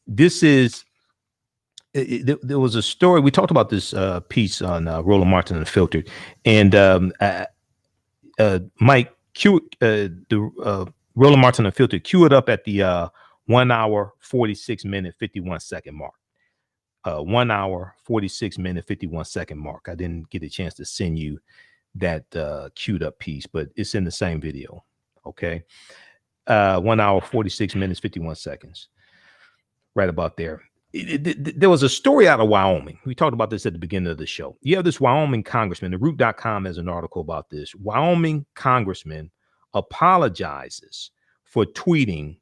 This is, there was a story. We talked about this piece on Roland Martin Unfiltered, and Mike, Roland Martin Unfiltered, cue it up at the 1 hour, 46 minute, 51 second mark. 1 hour, 46 minute, 51 second mark. I didn't get a chance to send you that queued up piece, but it's in the same video. Okay. 1 hour, 46 minutes, 51 seconds. Right about there. There was a story out of Wyoming. We talked about this at the beginning of the show. You have this Wyoming congressman. The Root.com has an article about this. Wyoming congressman apologizes for tweeting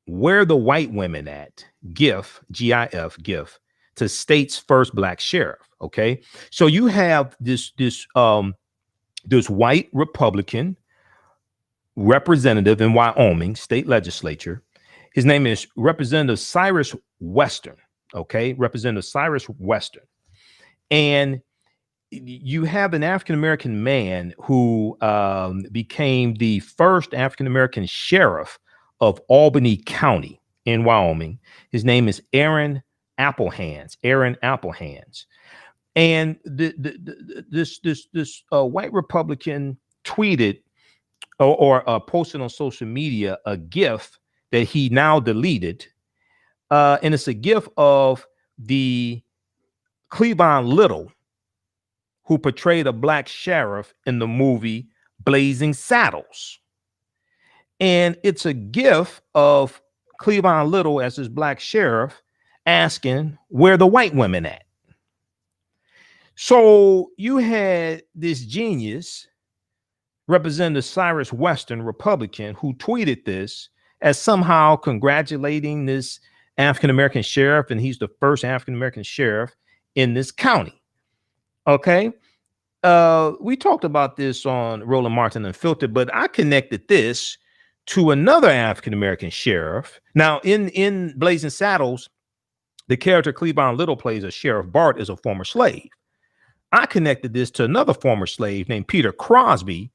Where the White Women At? GIF, GIF, GIF, to state's first black sheriff. Okay, so you have this white Republican representative in Wyoming state legislature. His name is Representative Cyrus Weston. Okay, Representative Cyrus Weston, and you have an African-American man who became the first African-American sheriff of Albany County in Wyoming. His name is Aaron Applehands. And this white Republican tweeted or posted on social media a GIF that he now deleted. And it's a GIF of the Cleavon Little, who portrayed a black sheriff in the movie Blazing Saddles. And it's a GIF of Cleavon Little as his black sheriff asking, where the white women at? So you had this genius, Representative Cyrus Weston, Republican, who tweeted this as somehow congratulating this African-American sheriff, and he's the first African-American sheriff in this county. Okay. We talked about this on Roland Martin Unfiltered, but I connected this to another African-American sheriff. Now, in Blazing Saddles, the character Cleavon Little plays, a Sheriff Bart, is a former slave. I connected this to another former slave named Peter Crosby,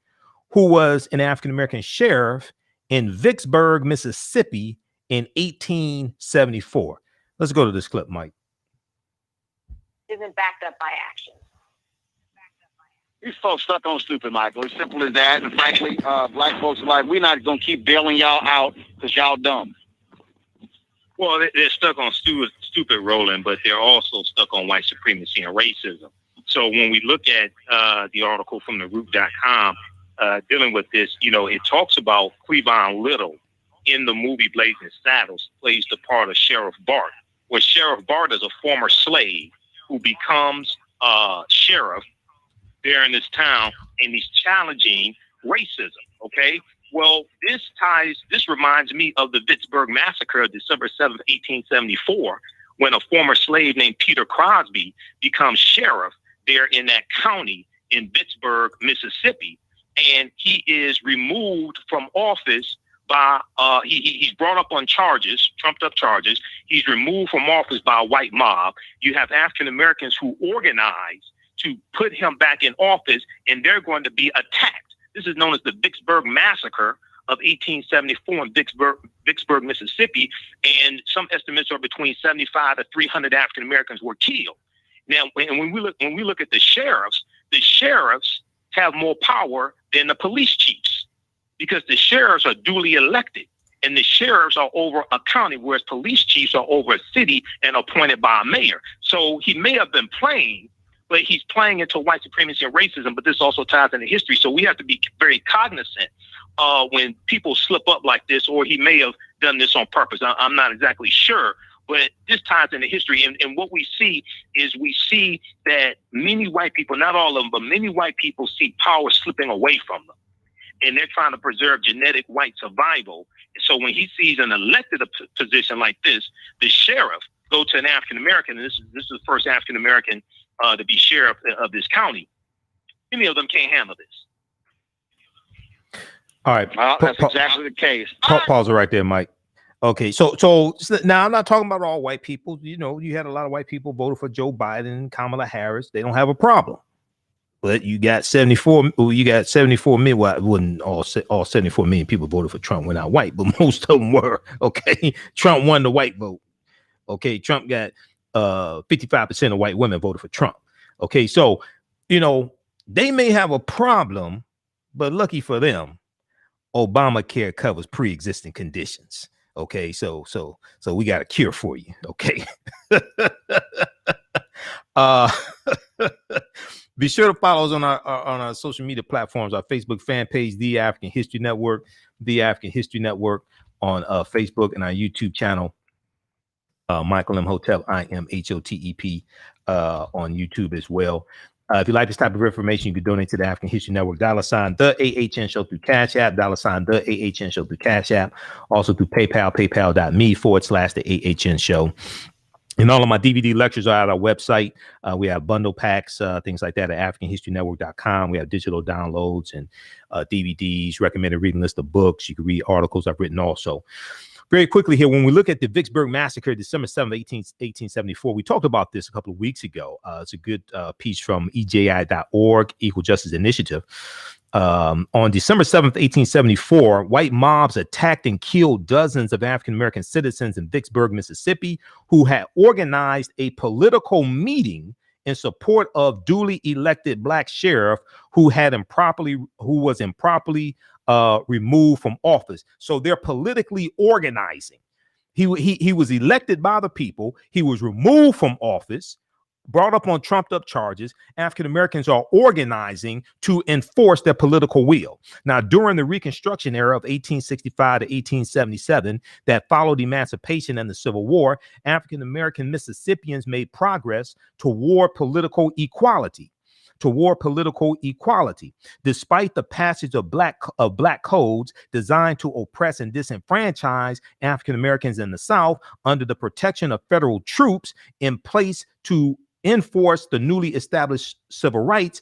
who was an African-American sheriff in Vicksburg, Mississippi in 1874. Let's go to this clip, Mike. Isn't backed up by action. These folks stuck on stupid, Michael. It's simple as that. And frankly, black folks are like, we're not going to keep bailing y'all out because y'all dumb. Well, they're stuck on stupid, Roland, but they're also stuck on white supremacy and racism. So when we look at the article from theroot.com dealing with this, it talks about Cleavon Little in the movie Blazing Saddles plays the part of Sheriff Bart, where Sheriff Bart is a former slave who becomes sheriff there in this town, and he's challenging racism. Okay. Well, this reminds me of the Vicksburg Massacre of December 7th, 1874, when a former slave named Peter Crosby becomes sheriff there in that county in Vicksburg, Mississippi. And he is removed from office by, he's brought up on charges, trumped up charges. He's removed from office by a white mob. You have African Americans who organize to put him back in office, and they're going to be attacked. This is known as the Vicksburg Massacre of 1874 in Vicksburg, Mississippi, and some estimates are between 75 to 300 African Americans were killed. Now, when we look at the sheriffs have more power than the police chiefs, because the sheriffs are duly elected, and the sheriffs are over a county, whereas police chiefs are over a city and appointed by a mayor. So he may have been playing, but he's playing into white supremacy and racism, but this also ties into history. So we have to be very cognizant when people slip up like this, or he may have done this on purpose. I'm not exactly sure, but this ties into history. And what we see is that many white people, not all of them, but many white people see power slipping away from them. And they're trying to preserve genetic white survival. So when he sees an elected position like this, the sheriff go to an African-American, and this is the first African-American to be sheriff of this county. Many of them can't handle this. All right. Well, that's exactly the case. Pause it right there, Mike. Okay, so now I'm not talking about all white people. You had a lot of white people voted for Joe Biden and Kamala Harris. They don't have a problem. But you got 74 million. Well, it wasn't all 74 million people voted for Trump were not white, but most of them were. Okay, Trump won the white vote. Okay, Trump got 55% of white women voted for Trump. Okay, so they may have a problem, but lucky for them, Obamacare covers pre-existing conditions. Okay, so we got a cure for you. Okay. Be sure to follow us on our social media platforms, our Facebook fan page, The African History Network, The African History Network on Facebook, and our YouTube channel, Michael Imhotep, IMHOTEP, on YouTube as well. If you like this type of information, you can donate to the African History Network. $ the AHN Show through Cash App. $ the AHN Show through Cash App. Also through PayPal, paypal.me/the AHN Show. And all of my DVD lectures are at our website. We have bundle packs, things like that at AfricanHistoryNetwork.com. We have digital downloads and DVDs, recommended reading list of books. You can read articles I've written also. Very quickly here, when we look at the Vicksburg Massacre, December 7th, 1874, we talked about this a couple of weeks ago. It's a good piece from EJI.org, Equal Justice Initiative. On December 7th, 1874, white mobs attacked and killed dozens of African-American citizens in Vicksburg, Mississippi, who had organized a political meeting in support of duly elected black sheriff who was improperly removed from office. So they're politically organizing. He was elected by the people. He was removed from office, brought up on trumped up charges. African Americans are organizing to enforce their political will. Now, during the Reconstruction era of 1865 to 1877 that followed emancipation and the Civil War, African American Mississippians made progress toward political equality. Despite the passage of black codes designed to oppress and disenfranchise African Americans in the South under the protection of federal troops in place to enforce the newly established civil rights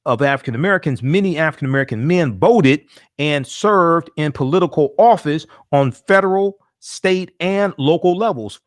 of African Americans, many African American men voted and served in political office on federal, state, and local levels.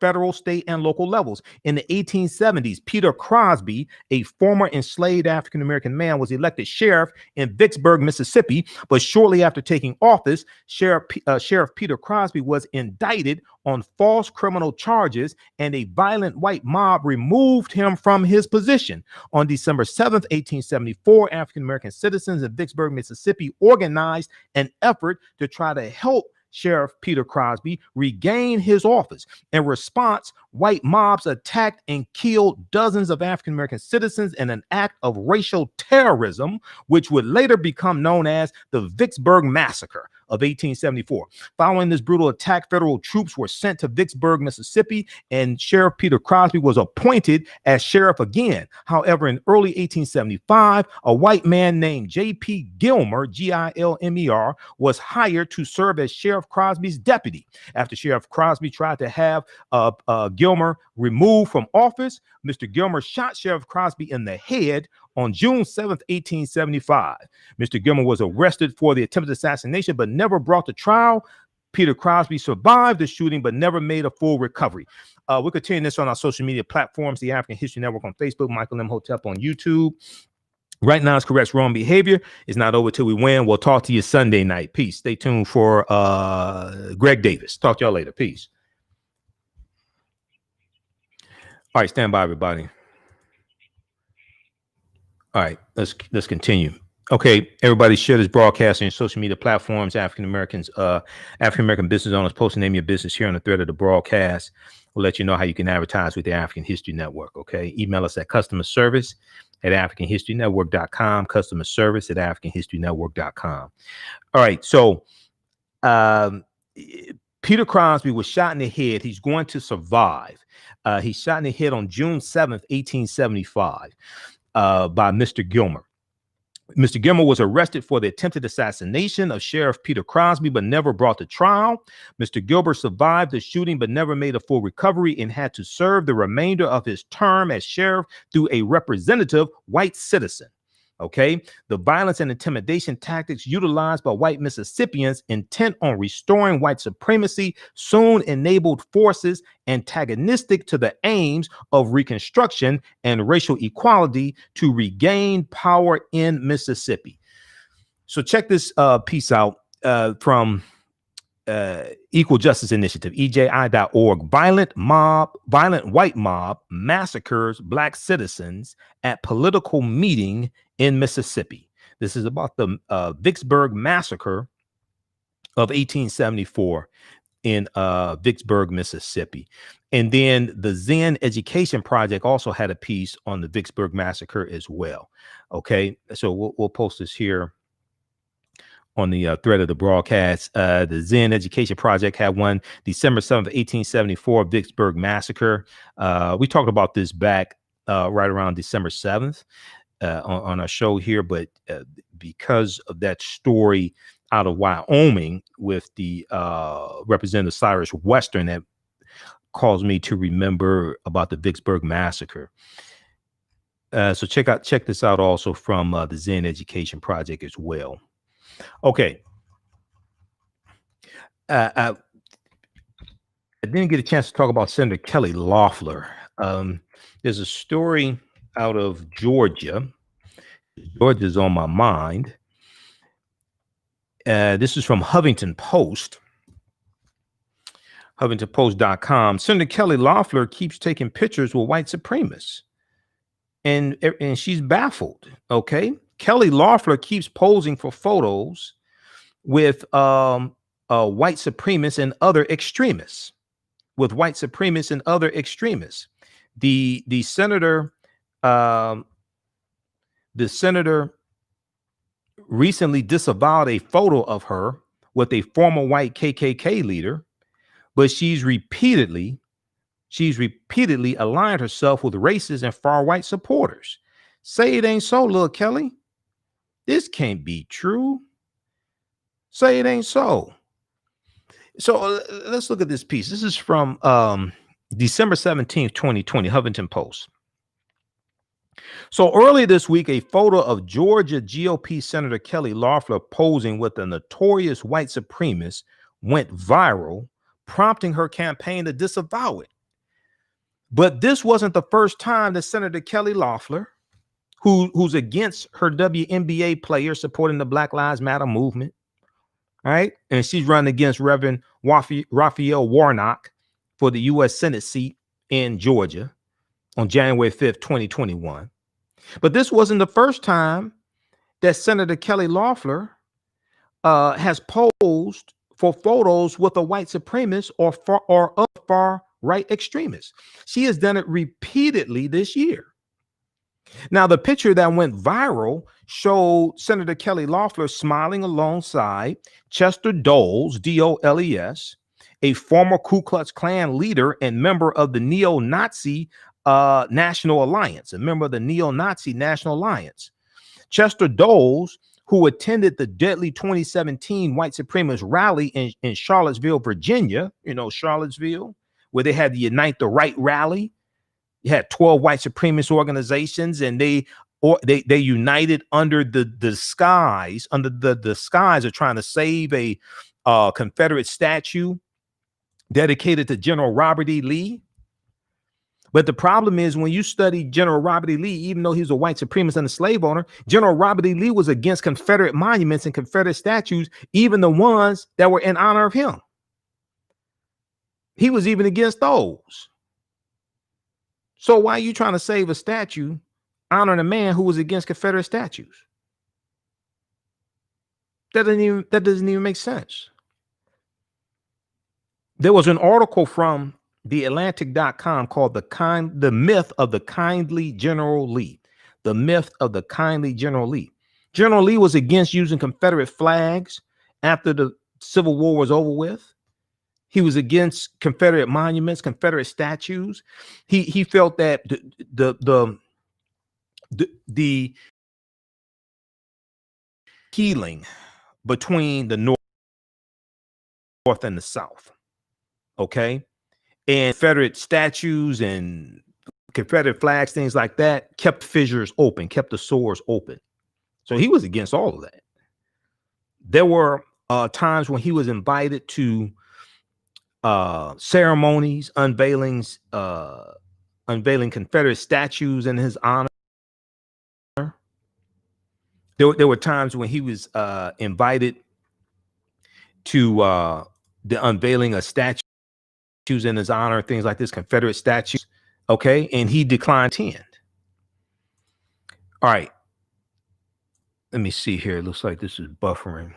In the 1870s, Peter Crosby, a former enslaved African American man, was elected sheriff in Vicksburg, Mississippi. But shortly after taking office, Sheriff Peter Crosby was indicted on false criminal charges, and a violent white mob removed him from his position. On December 7th, 1874, African American citizens in Vicksburg, Mississippi, organized an effort to try to help Sheriff Peter Crosby regained his office. In response, white mobs attacked and killed dozens of African-American citizens in an act of racial terrorism, which would later become known as the Vicksburg Massacre of 1874. Following this brutal attack, federal troops were sent to Vicksburg, Mississippi, and Sheriff Peter Crosby was appointed as sheriff again. However, in early 1875, a white man named J.P. Gilmer, Gilmer, was hired to serve as Sheriff Crosby's deputy. After Sheriff Crosby tried to have Gilmer removed from office, Mr. Gilmer shot Sheriff Crosby in the head on June 7th, 1875. Mr. Gilmer was arrested for the attempted assassination, but never brought to trial. Peter Crosby survived the shooting, but never made a full recovery. We're continuing this on our social media platforms, the African History Network on Facebook, Michael Imhotep on YouTube. Right Now is Correct Wrong Behavior. It's not over till we win. We'll talk to you Sunday night. Peace. Stay tuned for Greg Davis. Talk to y'all later. Peace. All right, stand by, everybody. All right, let's continue. Okay, everybody share this broadcast on your social media platforms. African American business owners, post the name of your business here on the thread of the broadcast. We'll let you know how you can advertise with the African History Network. Okay, email us at customerservice@AfricanHistoryNetwork.com. Customerservice@AfricanHistoryNetwork.com. All right, so Peter Crosby was shot in the head. He's going to survive. He's shot in the head on June 7th, 1875. By Mr. Gilmer. Mr. Gilmer was arrested for the attempted assassination of Sheriff Peter Crosby, but never brought to trial. Mr. Gilmer survived the shooting, but never made a full recovery and had to serve the remainder of his term as sheriff through a representative white citizen. Okay, the violence and intimidation tactics utilized by white Mississippians intent on restoring white supremacy soon enabled forces antagonistic to the aims of Reconstruction and racial equality to regain power in Mississippi. So check this piece out from Equal Justice Initiative, EJI.org. Violent white mob massacres black citizens at political meeting in Mississippi. This is about the Vicksburg Massacre of 1874 in Vicksburg, Mississippi. And then the Zen Education Project also had a piece on the Vicksburg Massacre as well. Okay, so we'll post this here on the thread of the broadcast. The Zen Education Project had one December 7th, 1874, Vicksburg Massacre. We talked about this back right around December 7th. on our show here, but because of that story out of Wyoming with the Representative Cyrus Western, that caused me to remember about the Vicksburg Massacre. So check this out also from the Zen Education Project as well. Okay. I didn't get a chance to talk about Senator Kelly Loeffler. There's a story out of Georgia. Georgia's on my mind. This is from Huffington Post. HuffingtonPost.com. Senator Kelly Loeffler keeps taking pictures with white supremacists. And she's baffled. Okay. Kelly Loeffler keeps posing for photos with white supremacists and other extremists. The senator recently disavowed a photo of her with a former white KKK leader, but she's repeatedly aligned herself with racist and far white supporters. Say it ain't so, little Kelly. This can't be true. Say it ain't so. So let's look at this piece. This is from December 17th, 2020, Huffington Post. So earlier this week, a photo of Georgia GOP Senator Kelly Loeffler posing with a notorious white supremacist went viral, prompting her campaign to disavow it. But this wasn't the first time that Senator Kelly Loeffler, who's against her WNBA player supporting the Black Lives Matter movement, right? And she's running against Reverend Raphael Warnock for the U.S. Senate seat in Georgia on January 5th, 2021. But this wasn't the first time that Senator Kelly Loeffler has posed for photos with a white supremacist or far right extremists. She has done it repeatedly this year. Now, the picture that went viral showed Senator Kelly Loeffler smiling alongside Chester Doles, D-O-L-E-S, a former Ku Klux Klan leader and member of the neo-Nazi National Alliance, Chester Doles, who attended the deadly 2017 white supremacist rally in Charlottesville, Virginia, Charlottesville, where they had the Unite the Right rally. You had 12 white supremacist organizations, and they united under the disguise of trying to save a Confederate statue dedicated to General Robert E. Lee. But the problem is, when you study General Robert E. Lee, even though he was a white supremacist and a slave owner, General Robert E. Lee was against Confederate monuments and Confederate statues, even the ones that were in honor of him. He was even against those. So why are you trying to save a statue honoring a man who was against Confederate statues? That doesn't even make sense. There was an article from TheAtlantic.com called The Myth of the Kindly General Lee. The Myth of the Kindly General Lee. General Lee was against using Confederate flags after the Civil War was over with. He was against Confederate monuments, Confederate statues. He felt that the healing between the North and the South, okay, and Confederate statues and Confederate flags, things like that, kept fissures open, kept the sores open. So he was against all of that. There were times when he was invited to ceremonies, unveiling Confederate statues in his honor. There were times when he was invited to the unveiling of statues in his honor, things like this, Confederate statues. Okay, and he declined to attend. All right, let me see here. It looks like this is buffering.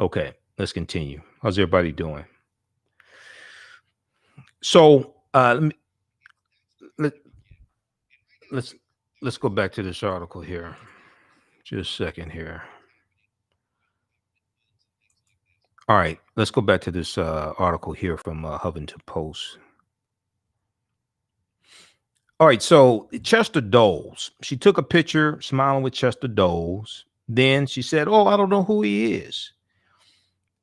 Okay, let's continue. How's everybody doing? So let's go back to this article here. Just a second here. All right, let's go back to this article here from Huffington Post. All right, so Chester Doles, she took a picture smiling with Chester Doles. Then she said, "Oh, I don't know who he is."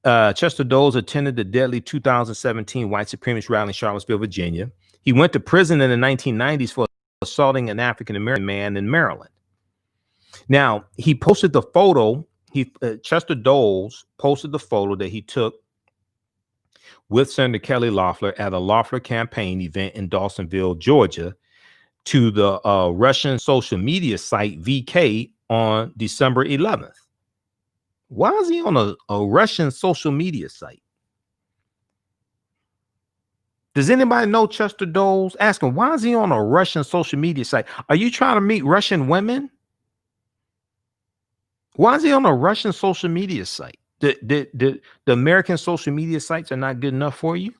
Chester Doles attended the deadly 2017 white supremacist rally in Charlottesville, Virginia. He went to prison in the 1990s for assaulting an African-American man in Maryland. Now, he posted the photo. Chester Doles posted the photo that he took with Senator Kelly Loeffler at a Loeffler campaign event in Dawsonville, Georgia, to the Russian social media site VK on December 11th. Why is he on a Russian social media site? Does anybody know Chester Doles? Ask him, why is he on a Russian social media site? Are you trying to meet Russian women? Why is he on a Russian social media site? The American social media sites are not good enough for you?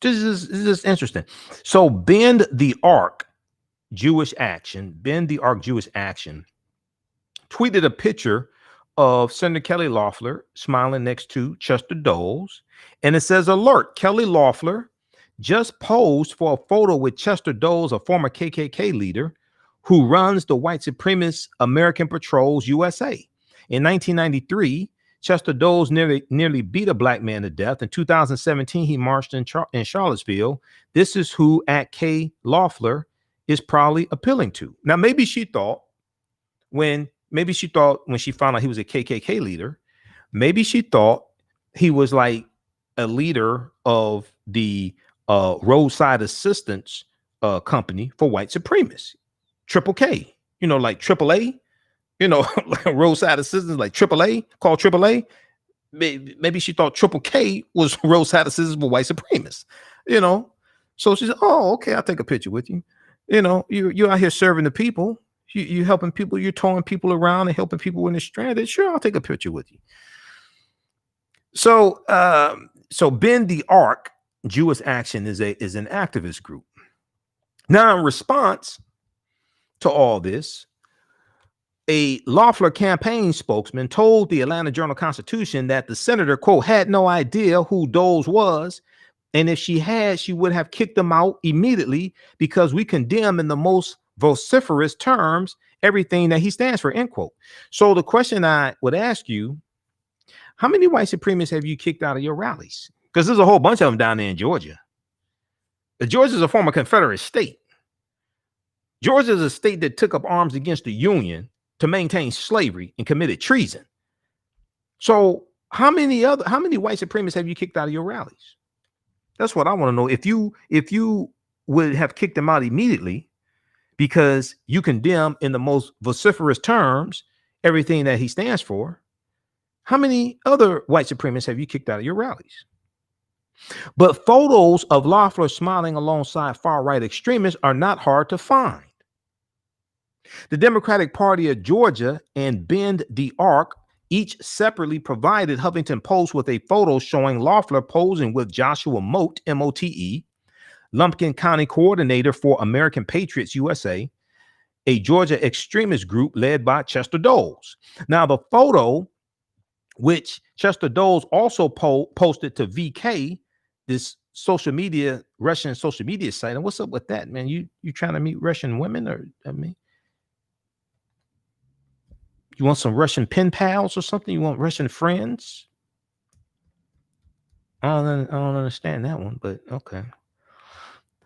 This is interesting. So Bend the Arc Jewish Action tweeted a picture of Senator Kelly Loeffler smiling next to Chester Doles. And it says, "Alert, Kelly Loeffler just posed for a photo with Chester Doles, a former KKK leader who runs the white supremacist American Patrols USA. In 1993, Chester Doles nearly beat a black man to death. In 2017, he marched in Charlottesville. This is who at K. Loeffler is probably appealing to." Now, maybe she thought when she found out he was a KKK leader, maybe she thought he was like a leader of the roadside assistance company for white supremacists, Triple K, like AAA, like roadside assistance, like AAA, called AAA. Maybe she thought Triple K was roadside assistance for white supremacists, So she said, "Oh, okay, I'll take a picture with you. You're out here serving the people. You helping people, you're towing people around and helping people when they're stranded. Sure, I'll take a picture with you." So Bend the Arc Jewish Action is an activist group. Now, in response to all this, a Loeffler campaign spokesman told the Atlanta Journal-Constitution that the senator, quote, "had no idea who Doles was, and if she had, she would have kicked him out immediately because we condemn in the most vociferous terms everything that he stands for," end quote. So the question I would ask you, how many white supremacists have you kicked out of your rallies? Because there's a whole bunch of them down there in Georgia. Georgia is a former Confederate state. Georgia is a state that took up arms against the Union to maintain slavery and committed treason. So how many white supremacists have you kicked out of your rallies? That's what I want to know. If you would have kicked them out immediately because you condemn in the most vociferous terms everything that he stands for, how many other white supremacists have you kicked out of your rallies? But photos of Loeffler smiling alongside far-right extremists are not hard to find. The Democratic Party of Georgia and Bend the Arc each separately provided Huffington Post with a photo showing Loeffler posing with Joshua Mote, M-O-T-E, Lumpkin County Coordinator for American Patriots USA, a Georgia extremist group led by Chester Doles. Now, the photo, which Chester Doles also posted to VK, this Russian social media site. And what's up with that, man? You trying to meet Russian women, or you want some Russian pen pals or something? You want Russian friends? I don't understand that one, but okay.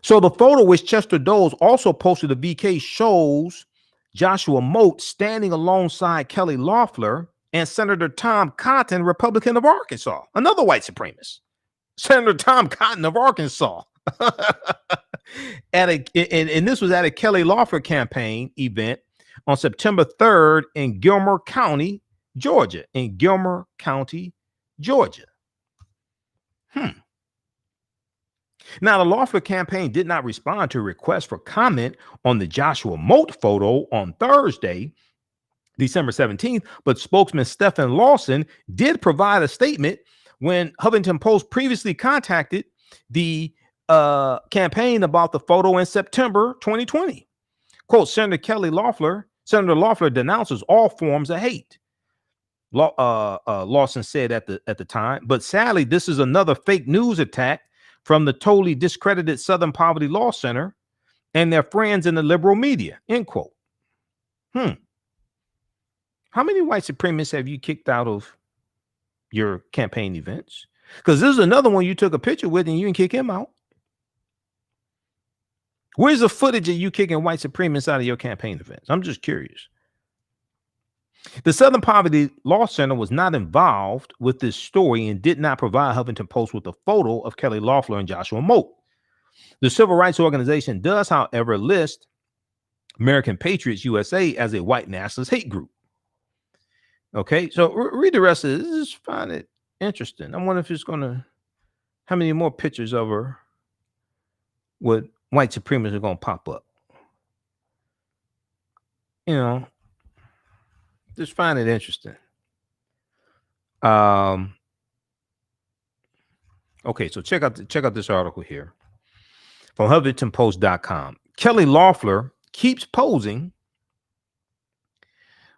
So the photo which Chester Doles also posted to VK shows Joshua Mote standing alongside Kelly Loeffler and Senator Tom Cotton, Republican of Arkansas, another white supremacist. Senator Tom Cotton of Arkansas. And this was at a Kelly Loeffler campaign event on September 3rd in Gilmer County, Georgia. Now, the Loeffler campaign did not respond to a request for comment on the Joshua Mote photo on Thursday, December 17th, but spokesman Stephen Lawson did provide a statement when Huffington Post previously contacted the campaign about the photo in September 2020. Quote, Senator Loeffler denounces all forms of hate, Lawson said at the time, but sadly, this is another fake news attack from the totally discredited Southern Poverty Law Center and their friends in the liberal media, end quote. How many white supremacists have you kicked out of your campaign events? Because this is another one you took a picture with and you didn't kick him out. Where's the footage of you kicking white supremacists out of your campaign events? I'm just curious. The Southern Poverty Law Center was not involved with this story and did not provide Huffington Post with a photo of Kelly Loeffler and Joshua Moat. The civil rights organization does, however, list American Patriots USA as a white nationalist hate group. Okay, so read the rest of this. Just find it interesting. I wonder if it's going to, how many more pictures of her with white supremacists are going to pop up. You know, just find it interesting. Okay, so check out this article here from HuffingtonPost.com. Kelly Loeffler keeps posing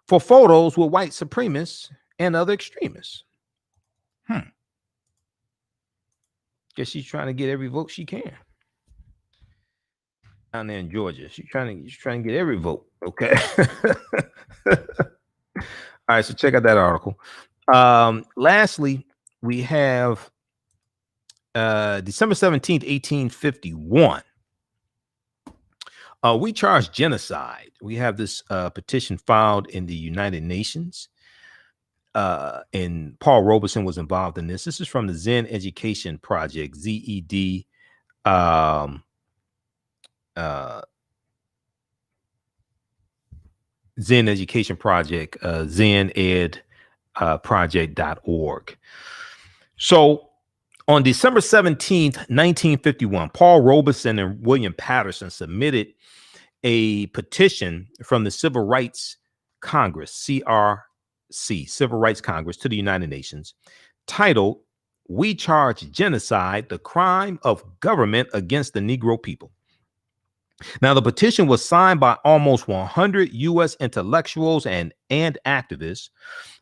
for photos with white supremacists and other extremists. Guess she's trying to get every vote she can. Down there in Georgia, she's trying to get every vote. Okay. All right, so check out that article. Lastly, we have December 17th, 1851. We charge genocide. We have this petition filed in the United Nations. And Paul Robeson was involved in this. This is from the Zen Education Project, ZED. Zen Education Project, zenedproject.org. So on December 17th, 1951, Paul Robeson and William Patterson submitted a petition from the Civil Rights Congress, CRC, Civil Rights Congress, to the United Nations, titled, "We Charge Genocide, the Crime of Government Against the Negro People." Now, the petition was signed by almost 100 U.S. intellectuals and activists.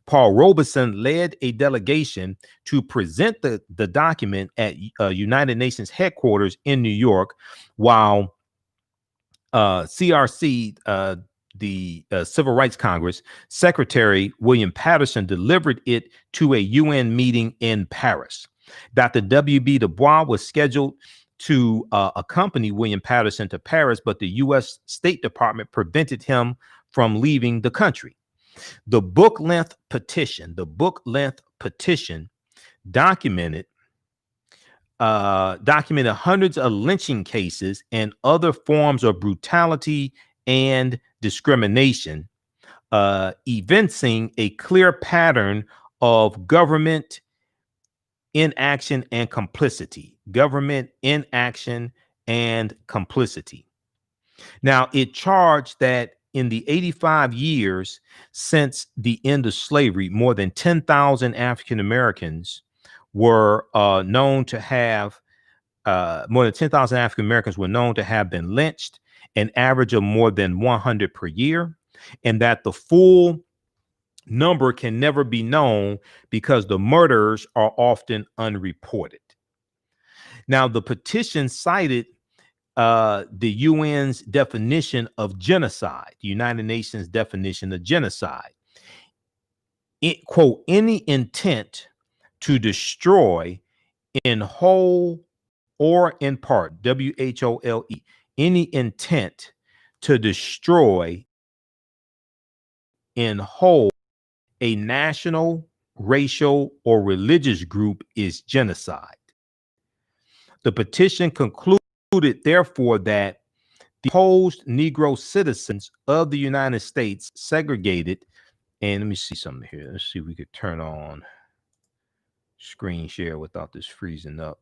Paul Robeson led a delegation to present the document at United Nations headquarters in New York, while CRC, the Civil Rights Congress Secretary William Patterson, delivered it to a UN meeting in Paris. Dr. W.B. Du Bois was scheduled to accompany William Patterson to Paris, but the U.S. State Department prevented him from leaving the country. The book-length petition documented hundreds of lynching cases and other forms of brutality and discrimination, evincing a clear pattern of government inaction and complicity. Now, it charged that in the 85 years since the end of slavery, more than 10,000 African Americans were known to have been lynched, an average of more than 100 per year, and that the full number can never be known because the murders are often unreported. Now, the petition cited the UN's definition of genocide, the United Nations definition of genocide. It, quote, any intent to destroy in whole or in part, WHOLE, any intent to destroy in whole a national, racial, or religious group is genocide. The petition concluded, therefore, that the opposed Negro citizens of the United States segregated, and let me see something here. Let's see if we could turn on screen share without this freezing up.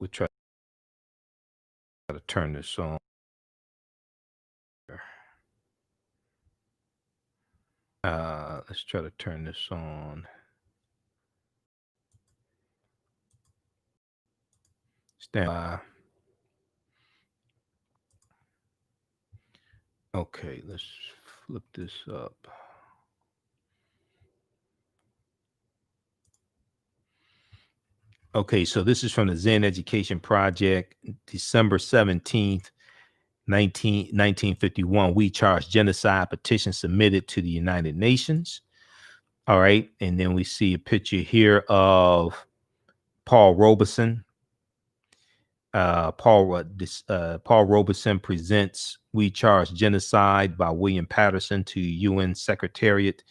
We'll try to turn this on. Let's try to turn this on. Stand by. Okay, let's flip this up. Okay, so this is from the Zen Education Project, December 17th, 1951. We charge genocide petition submitted to the United Nations. All right, and then we see a picture here of Paul Robeson. Paul Robeson presents We Charge Genocide by William Patterson to UN Secretariat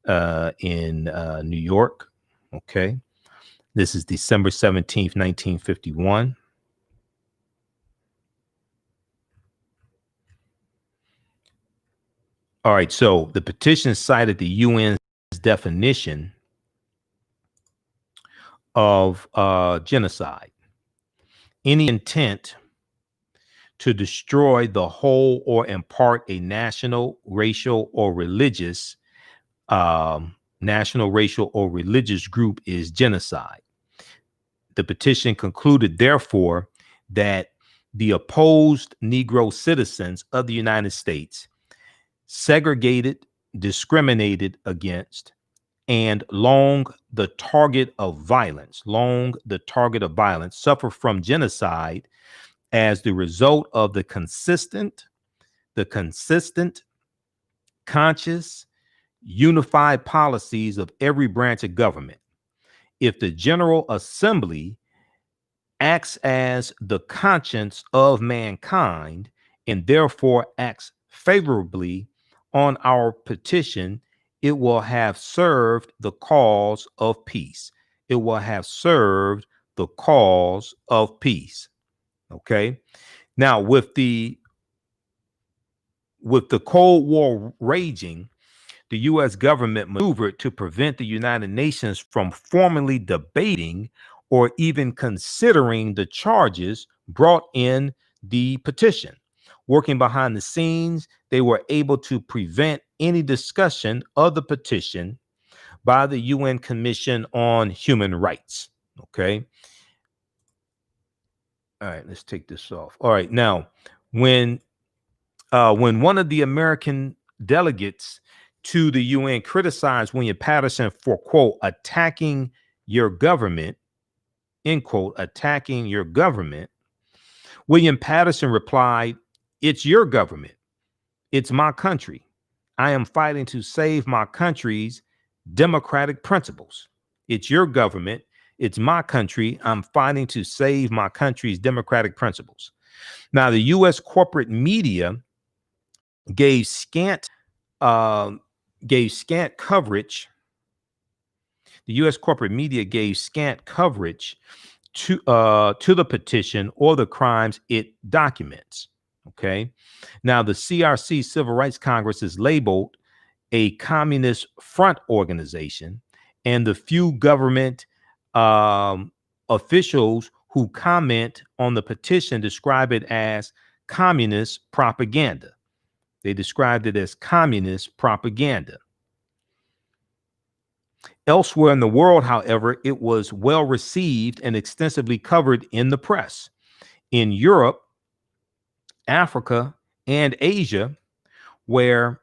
in New York. Okay. This is December 17th, 1951. All right, so the petition cited the UN's definition of genocide. Any intent to destroy the whole or in part a national, racial, or religious group is genocide. The petition concluded, therefore, that the opposed Negro citizens of the United States, segregated, discriminated against, and long the target of violence, suffer from genocide as the result of the consistent, conscious, unified policies of every branch of government. If the General Assembly acts as the conscience of mankind and therefore acts favorably on our petition, it will have served the cause of peace. It will have served the cause of peace. Okay. Now, with the Cold War raging, the U.S. government maneuvered to prevent the United Nations from formally debating or even considering the charges brought in the petition. Working behind the scenes, they were able to prevent any discussion of the petition by the UN Commission on Human Rights. Okay. All right, let's take this off. All right, now, when one of the American delegates to the UN criticized William Patterson for, quote, attacking your government, end quote, attacking your government, William Patterson replied, "It's your government. It's my country. I am fighting to save my country's democratic principles. It's your government. It's my country. I'm fighting to save my country's democratic principles." Now, the U.S. corporate media gave scant coverage. The U.S. corporate media gave scant coverage to the petition or the crimes it documents. Okay. Now, the CRC Civil Rights Congress is labeled a communist front organization, and the few government officials who comment on the petition describe it as communist propaganda. They described it as communist propaganda. Elsewhere in the world, however, it was well received and extensively covered in the press. In Europe, Africa, and Asia, where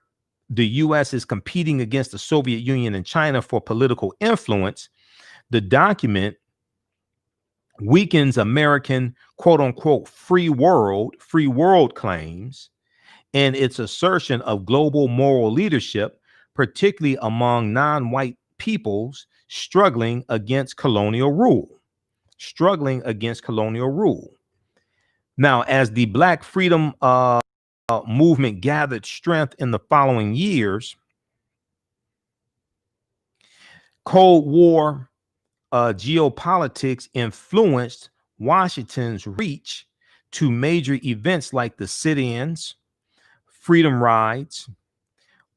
the U.S. is competing against the Soviet Union and China for political influence, the document weakens American, quote unquote, free world claims and its assertion of global moral leadership, particularly among non-white peoples struggling against colonial rule. Now, as the Black freedom movement gathered strength in the following years, Cold War geopolitics influenced Washington's reach to major events like the sit-ins, freedom rides,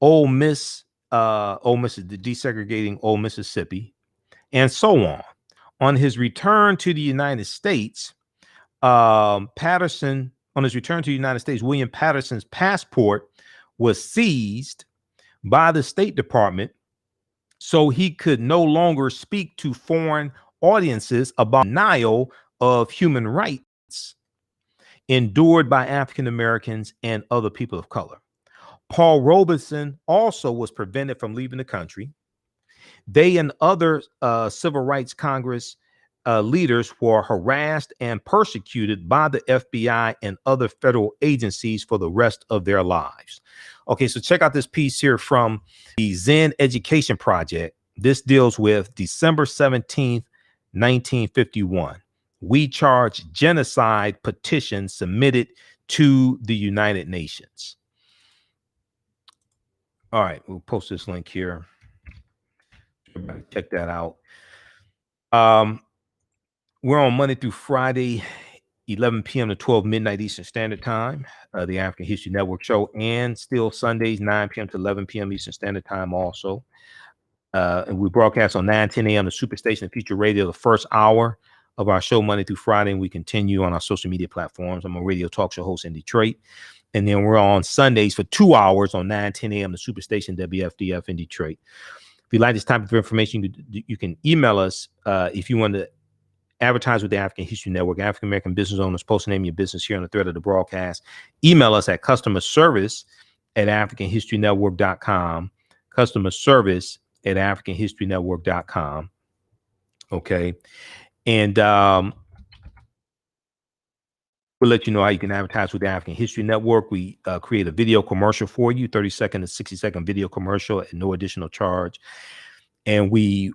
Ole Miss, the desegregating Old Mississippi, and so on. On his return to the United States, William Patterson's passport was seized by the State Department, so he could no longer speak to foreign audiences about denial of human rights endured by African Americans and other people of color. Paul Robeson also was prevented from leaving the country. They and other civil rights Congress leaders were harassed and persecuted by the FBI and other federal agencies for the rest of their lives. Okay, so check out this piece here from the Zen Education Project. This deals with December 17th, 1951. We charge genocide petition submitted to the United Nations. All right, we'll post this link here. Everybody check that out. We're on Monday through Friday, 11 p.m. to 12 midnight Eastern Standard Time, the African History Network show, and still Sundays, 9 p.m. to 11 p.m. Eastern Standard Time also. And we broadcast on 9:10 a.m. to Superstation and Future Radio, the first hour of our show Monday through Friday, and we continue on our social media platforms. I'm a radio talk show host in Detroit. And then we're on Sundays for 2 hours on 9:10 a.m. to Superstation WFDF in Detroit. If you like this type of information, you can email us if you want to advertise with the African History Network. African American business owners, post the name of your business here on the thread of the broadcast. Email us at customerservice@africanhistorynetwork.com. Customer service at africanhistorynetwork.com. Okay. And we'll let you know how you can advertise with the African History Network. We create a video commercial for you, 30-second to 60-second video commercial at no additional charge. And we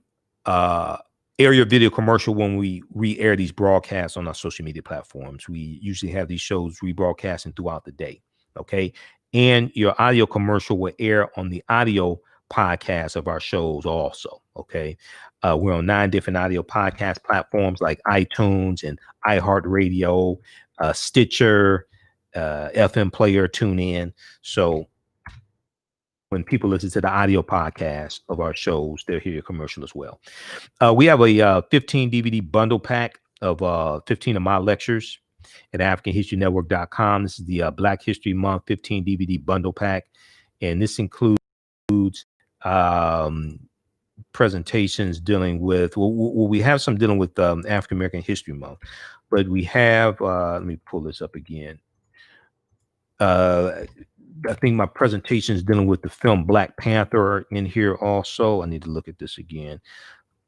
air your video commercial when we re-air these broadcasts on our social media platforms. We usually have these shows rebroadcasting throughout the day. Okay. And your audio commercial will air on the audio podcast of our shows also. Okay. We're on 9 different audio podcast platforms like iTunes and iHeartRadio, Stitcher, FM Player, TuneIn. So when people listen to the audio podcast of our shows, they'll hear your commercial as well. We have a 15 DVD bundle pack of 15 of my lectures at AfricanHistoryNetwork.com. This is the Black History Month 15 DVD bundle pack. And this includes presentations dealing with, well, we have some dealing with African American History Month, but we have, let me pull this up again. I think my presentation is dealing with the film Black Panther in here also. I need to look at this again.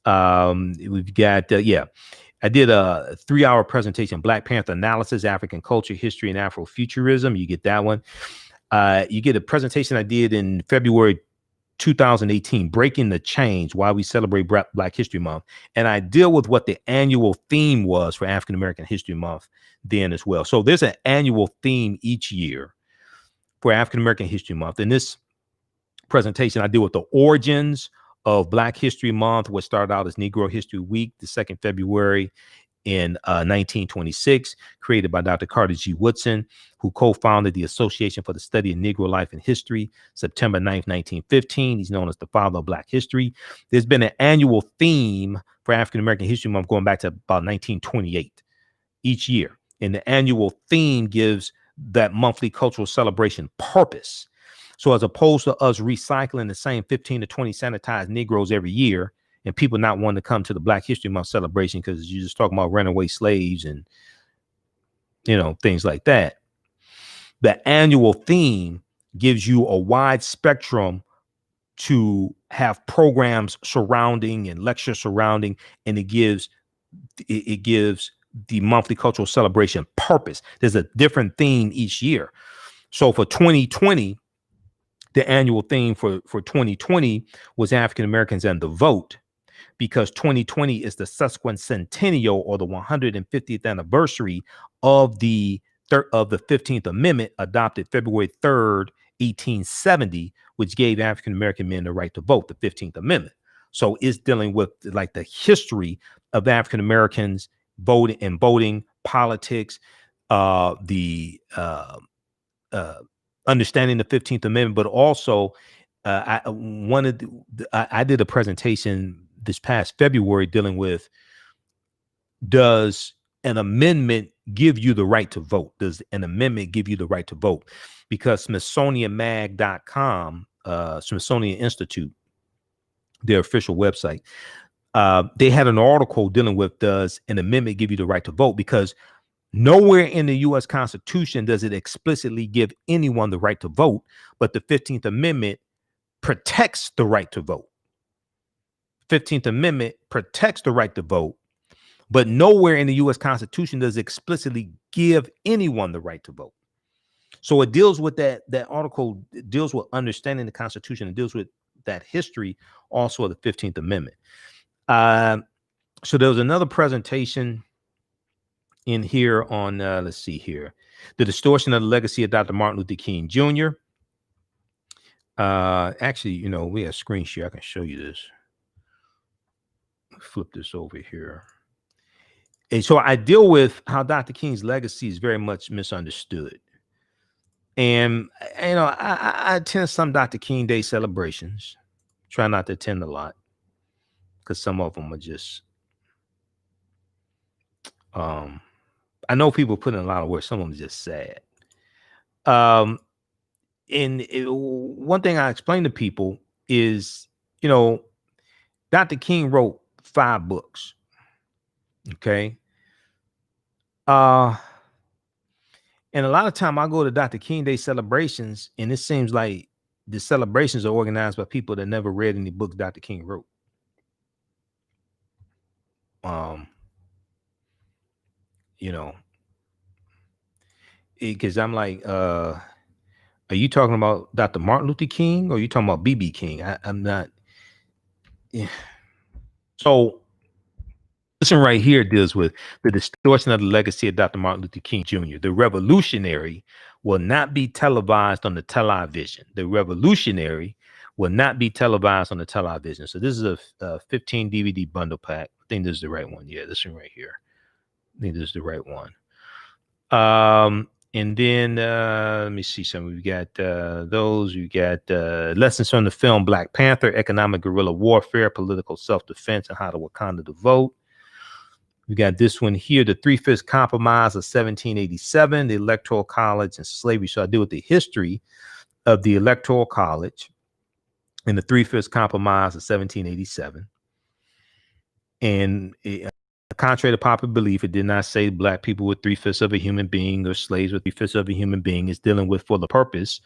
We've got, I did a 3-hour presentation, Black Panther Analysis, African Culture, History, and Afrofuturism. You get that one. You get a presentation I did in February 2018, Breaking the Chains, Why We Celebrate Black History Month. And I deal with what the annual theme was for African American History Month then as well. So there's an annual theme each year for African American History Month. In this presentation, I deal with the origins of Black History Month, what started out as Negro History Week, the 2nd February in 1926, created by Dr. Carter G. Woodson, who co-founded the Association for the Study of Negro Life and History, September 9th, 1915. He's known as the father of Black history. There's been an annual theme for African American History Month going back to about 1928 each year. And the annual theme gives that monthly cultural celebration purpose. So as opposed to us recycling the same 15 to 20 sanitized Negroes every year and people not wanting to come to the Black History Month celebration because you're just talking about runaway slaves and, things like that. The annual theme gives you a wide spectrum to have programs surrounding and lectures surrounding, and it gives the monthly cultural celebration purpose. There's a different theme each year. So for 2020, the annual theme for 2020 was African Americans and the vote, because 2020 is the sesquicentennial or the 150th anniversary of the 15th Amendment adopted February 3rd, 1870, which gave African American men the right to vote, the 15th Amendment. So it's dealing with like the history of African Americans voting, politics, the understanding the 15th Amendment, but also I did a presentation this past February dealing with, does an amendment give you the right to vote? Does an amendment give you the right to vote? Because SmithsonianMag.com, Smithsonian Institute, their official website, they had an article dealing with, does an amendment give you the right to vote? Because Nowhere in the U.S. Constitution does it explicitly give anyone the right to vote, but the 15th Amendment protects the right to vote. 15th Amendment protects the right to vote, but nowhere in the U.S. Constitution does it explicitly give anyone the right to vote. So it deals with that article deals with understanding the Constitution. It deals with that history also of the 15th Amendment. So there was another presentation in here on, let's see here, the distortion of the legacy of Dr. Martin Luther King Jr. Actually, you know, we have screen share. I can show you this. Flip this over here. And so I deal with how Dr. King's legacy is very much misunderstood. And, you know, I attend some Dr. King Day celebrations. Try not to attend a lot because some of them are just, I know people put in a lot of work. Some of them are just sad. One thing I explain to people is, you know, Dr. King wrote 5 books. Okay. And a lot of time I go to Dr. King Day celebrations, and it seems like the celebrations are organized by people that never read any books Dr. King wrote. You know, because I'm like, are you talking about Dr. Martin Luther King or are you talking about BB King? I'm not. Yeah. So listen, right here deals with the distortion of the legacy of Dr. Martin Luther King Jr. The revolutionary will not be televised on the television. The revolutionary will not be televised on the television. So this is a 15 DVD bundle pack. I think this is the right one. Yeah, this one right here. I think this is the right one. And then let me see some. We got those. We got lessons from the film Black Panther, economic guerrilla warfare, political self-defense, and how to Wakanda to vote. We got this one here, the 3/5 Compromise of 1787, the Electoral College and slavery. So I deal with the history of the Electoral College and the 3/5 Compromise of 1787. And contrary to popular belief, it did not say black people were 3/5 of a human being or slaves were 3/5 of a human being. It's dealing with for the purpose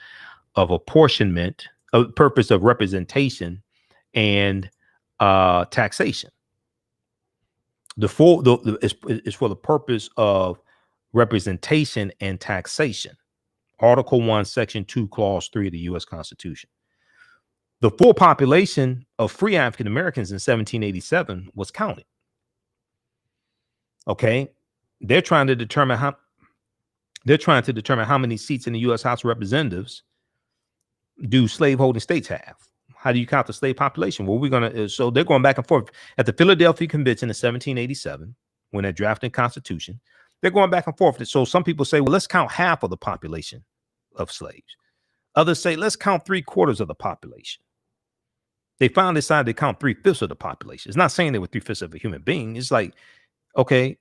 of apportionment, a purpose of representation and taxation. It's for the purpose of representation and taxation. Article 1, Section 2, Clause 3 of the U.S. Constitution. The full population of free African Americans in 1787 was counted. Okay, they're trying to determine how many seats in the U.S. House of Representatives do slaveholding states have. How do you count the slave population? Well, so they're going back and forth at the Philadelphia Convention in 1787 when they're drafting Constitution. They're going back and forth. So some people say, well, let's count half of the population of slaves. Others say, let's count 3/4 of the population. They finally decided to count 3/5 of the population. It's not saying they were 3/5 of a human being. It's like, okay,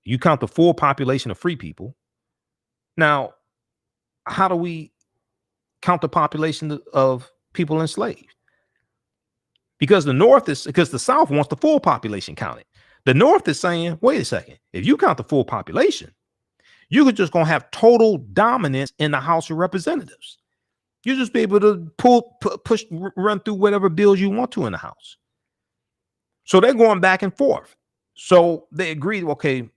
you count the full population of free people. Now, how do we count the population of people enslaved? Because the South wants the full population counted. The North is saying, wait a second, if you count the full population, you're just going to have total dominance in the House of Representatives. You'll just be able to run through whatever bills you want to in the House. So they're going back and forth. So they agreed, okay,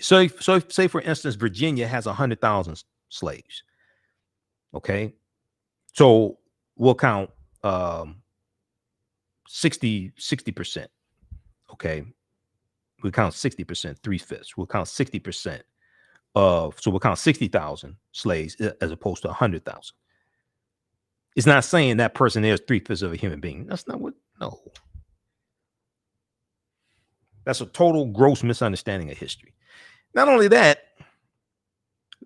so say for instance, Virginia has 100,000 slaves. Okay. So we'll count 60%. Okay. We'll count 60%, 3/5. We'll count 60% so we'll count 60,000 slaves as opposed to 100,000. It's not saying that person is 3/5 of a human being. That's not what, no. That's a total gross misunderstanding of history. Not only that,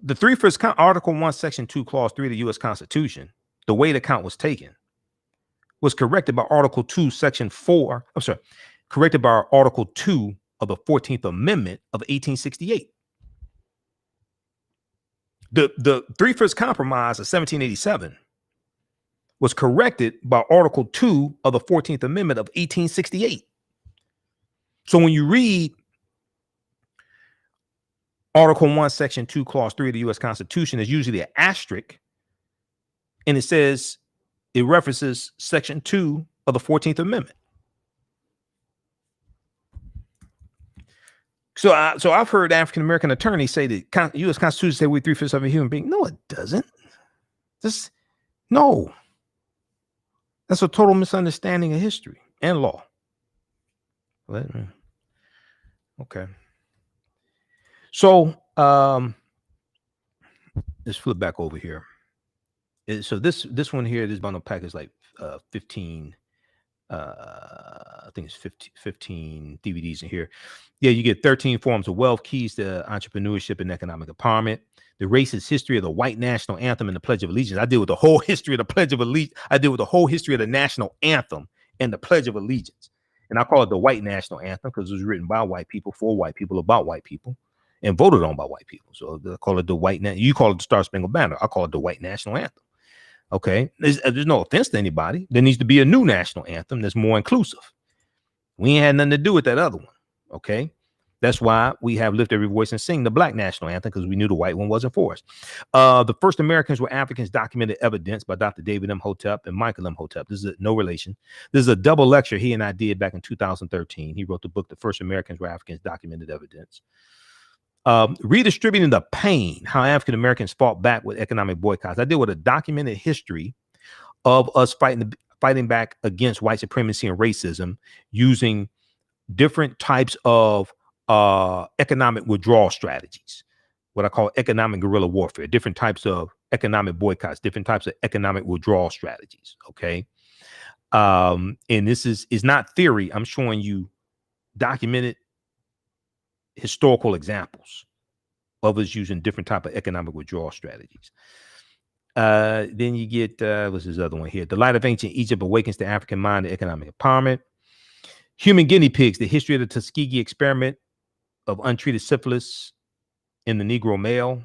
the 3/5 Article 1, Section 2, Clause 3 of the U.S. Constitution, the way the count was taken, was corrected by Article 2, Section 4. I'm sorry, corrected by Article 2 of the 14th Amendment of 1868. The 3/5 Compromise of 1787 was corrected by Article 2 of the 14th Amendment of 1868. So when you read Article 1, Section 2, Clause 3 of the U.S. Constitution is usually an asterisk, and it says it references Section 2 of the 14th Amendment. So I've heard African American attorneys say that U.S. Constitution say we're 3/5 of a human being. No, it doesn't. No. That's a total misunderstanding of history and law. Okay. So let's flip back over here. So this one here, this bundle pack is like 15. I think it's 15 DVDs in here. Yeah, you get 13 forms of wealth, keys to entrepreneurship and economic empowerment, the racist history of the white national anthem and the Pledge of Allegiance. I deal with the whole history of the Pledge of Allegiance. I deal with the whole history of the national anthem and the Pledge of Allegiance. And I call it the white national anthem because it was written by white people, for white people, about white people, and voted on by white people. So I call it the white. You call it the Star Spangled Banner. I call it the white national anthem. Okay, there's no offense to anybody. There needs to be a new national anthem that's more inclusive. We ain't had nothing to do with that other one. Okay, that's why we have Lift Every Voice and Sing the black national anthem, because we knew the white one wasn't for us. The first Americans were Africans, documented evidence by Dr. David Imhotep and Michael Imhotep. This is no relation. This is a double lecture he and I did back in 2013. He wrote the book, The First Americans Were Africans, Documented Evidence. Redistributing the pain, how African Americans fought back with economic boycotts. I deal with a documented history of us fighting back against white supremacy and racism using different types of economic withdrawal strategies, what I call economic guerrilla warfare, different types of economic boycotts, different types of economic withdrawal strategies. Okay. And this is not theory. I'm showing you documented historical examples of us using different type of economic withdrawal strategies. Then you get what's this other one here? The Light of Ancient Egypt Awakens the African Mind to Economic Empowerment. Human Guinea Pigs, the history of the Tuskegee experiment of untreated syphilis in the Negro male.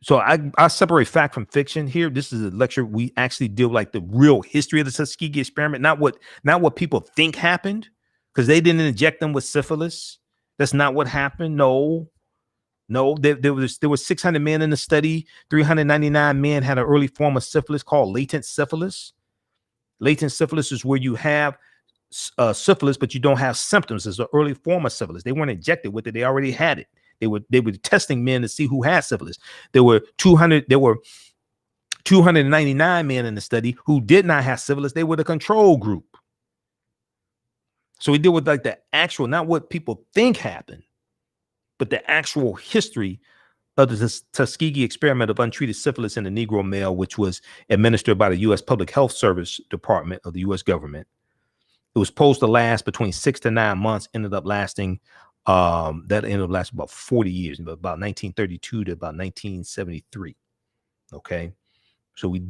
So I separate fact from fiction here. This is a lecture we actually deal like the real history of the Tuskegee experiment, not what people think happened, because they didn't inject them with syphilis. That's not what happened. No, there were 600 men in the study. 399 men had an early form of syphilis called latent syphilis. Latent syphilis is where you have syphilis, but you don't have symptoms. It's an early form of syphilis. They weren't injected with it. They already had it. They were testing men to see who had syphilis. There were 299 men in the study who did not have syphilis. They were the control group. So we deal with like the actual, not what people think happened, but the actual history of the Tuskegee experiment of untreated syphilis in the Negro male, which was administered by the U.S. Public Health Service Department of the U.S. government. It was supposed to last between 6 to 9 months, ended up lasting about 40 years, about 1932 to about 1973. Okay. So we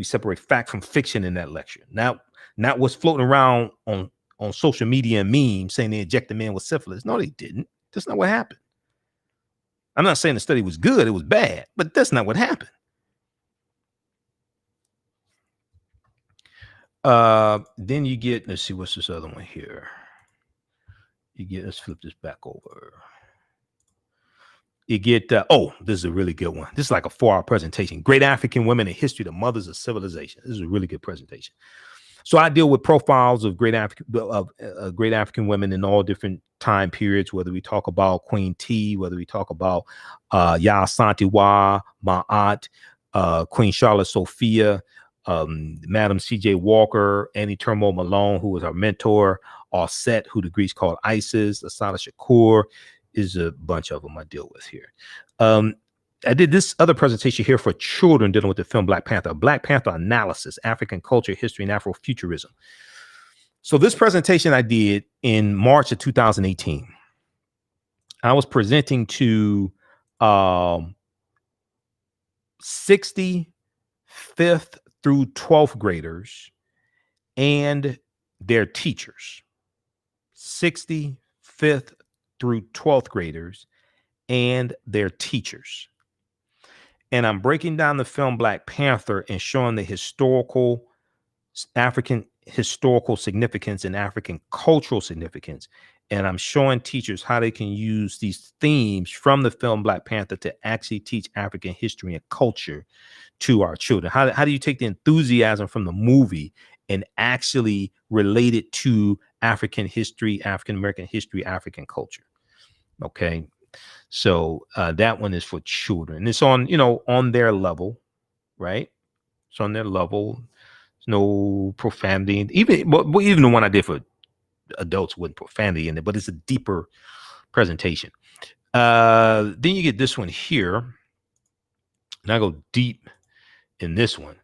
separate fact from fiction in that lecture. Now, not what's floating around on social media and memes saying they injected men with syphilis. No, they didn't. That's not what happened. I'm not saying the study was good. It was bad, but that's not what happened. Then you get, let's see, what's this other one here? Let's flip this back over. You get, this is a really good one. This is like a 4-hour presentation. Great African Women in History, the Mothers of Civilization. This is a really good presentation. So I deal with profiles of great African women in all different time periods, whether we talk about Queen T, whether we talk about Ya Santiwa, Ma'at, Queen Charlotte Sophia, Madam C.J. Walker, Annie Turmo Malone, who was our mentor, Offset, who the Greeks called Isis, Asada Shakur, is a bunch of them I deal with here. I did this other presentation here for children dealing with the film Black Panther analysis, African culture, history, and Afrofuturism. So this presentation I did in March of 2018. I was presenting to 65th through 12th graders and their teachers. 65th through 12th graders and their teachers. And I'm breaking down the film Black Panther and showing the African historical significance and African cultural significance and I'm showing teachers how they can use these themes from the film Black Panther to actually teach African history and culture to our children. How do you take the enthusiasm from the movie and actually relate it to African history, African American history, African culture? Okay. So that one is for children. It's on, on their level, right? It's on their level. There's no profanity. Even the one I did for adults wasn't profanity in it, but it's a deeper presentation. Then you get this one here. And I go deep in this one.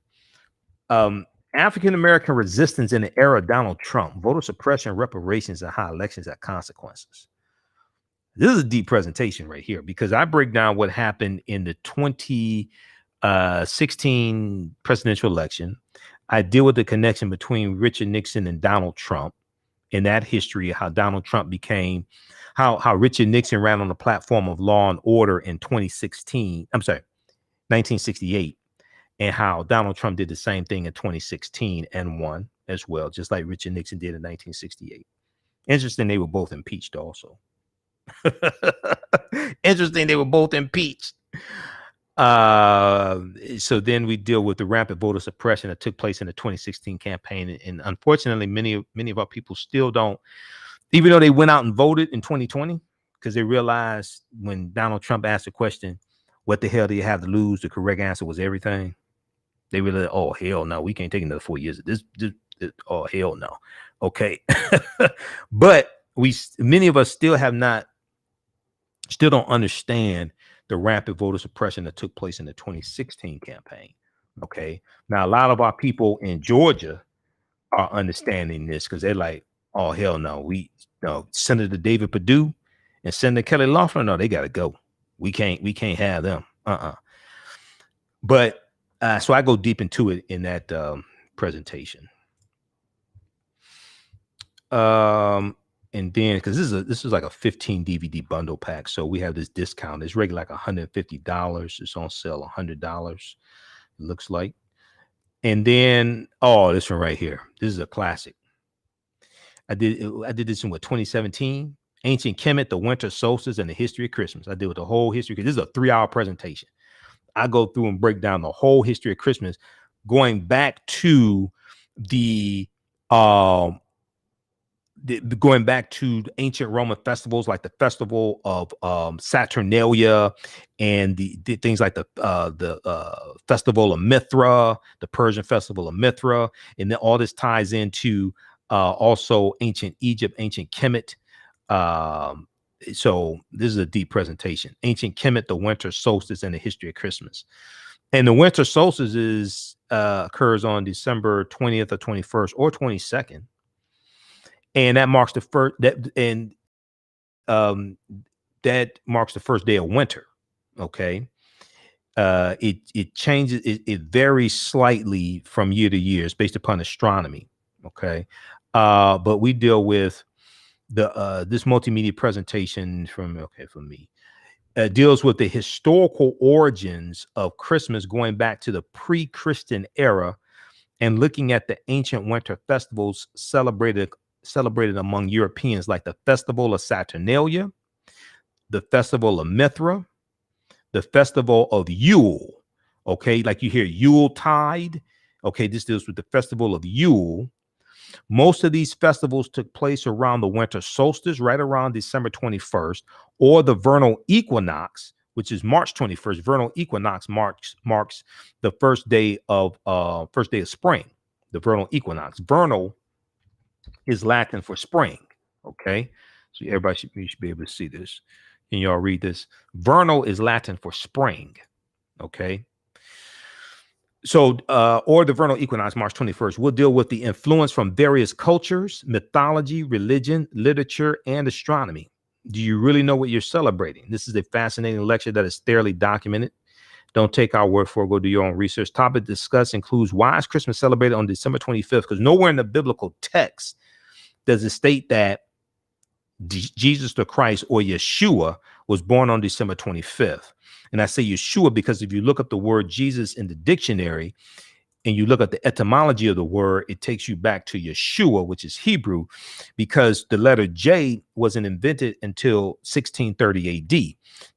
African American resistance in the era of Donald Trump, voter suppression, reparations, and how elections have consequences. This is a deep presentation right here because I break down what happened in the 2016 presidential election. I deal with the connection between Richard Nixon and Donald Trump in that history, how Donald Trump became, how Richard Nixon ran on the platform of law and order in 1968, and how Donald Trump did the same thing in 2016 and won as well, just like Richard Nixon did in 1968. Interesting, they were both impeached also. Interesting, they were both impeached. So then we deal with the rampant voter suppression that took place in the 2016 campaign, and unfortunately, many of our people still don't, even though they went out and voted in 2020, because they realized when Donald Trump asked the question, "What the hell do you have to lose?" the correct answer was everything. They realized, "Oh hell no, we can't take another 4 years of this. Oh hell no." Okay, but many of us still don't understand the rampant voter suppression that took place in the 2016 campaign. Okay. Now, a lot of our people in Georgia are understanding this because they're like, oh, hell no. Senator David Perdue and Senator Kelly Loeffler, no, they got to go. We can't have them. But so I go deep into it in that presentation. And then, because this is like a 15 DVD bundle pack, so we have this discount. It's regular like $150. It's on sale $100. It looks like. And then, this one right here. This is a classic. I did this in 2017. Ancient Kemet, the winter solstice, and the history of Christmas. I did with the whole history because this is a 3-hour presentation. I go through and break down the whole history of Christmas, going back to the ancient Roman festivals like the festival of Saturnalia and the things like the festival of Mithra, the Persian festival of Mithra, and then all this ties into also ancient Egypt, ancient Kemet. So this is a deep presentation. Ancient Kemet, the winter solstice, and the history of Christmas. And the winter solstice occurs on December 20th or 21st or 22nd. And that marks the first that marks the first day of winter. Okay. It changes, it varies slightly from year to year. It's based upon astronomy. Okay. But we deal with this multimedia presentation for me. Deals with the historical origins of Christmas going back to the pre-Christian era and looking at the ancient winter festivals celebrated among Europeans, like the festival of Saturnalia, the festival of Mithra, the festival of Yule. Okay, like you hear Yule tide. Okay, this deals with the festival of Yule. Most of these festivals took place around the winter solstice, right around December 21st, or the vernal equinox, which is March 21st. Vernal equinox marks the first day of spring. The vernal equinox. Vernal is Latin for spring. Okay, so everybody should be able to see this. Can y'all read this? Vernal is Latin for spring. Okay. So, or the vernal equinox, March 21st, we'll deal with the influence from various cultures, mythology, religion, literature, and astronomy. Do you really know what you're celebrating? This is a fascinating lecture that is thoroughly documented. Don't take our word for it. Go do your own research. Topic discussed includes why is Christmas celebrated on December 25th? Because nowhere in the biblical text does it state that Jesus the Christ or Yeshua was born on December 25th. And I say Yeshua because if you look up the word Jesus in the dictionary, and you look at the etymology of the word, it takes you back to Yeshua, which is Hebrew, because the letter J wasn't invented until 1630 AD.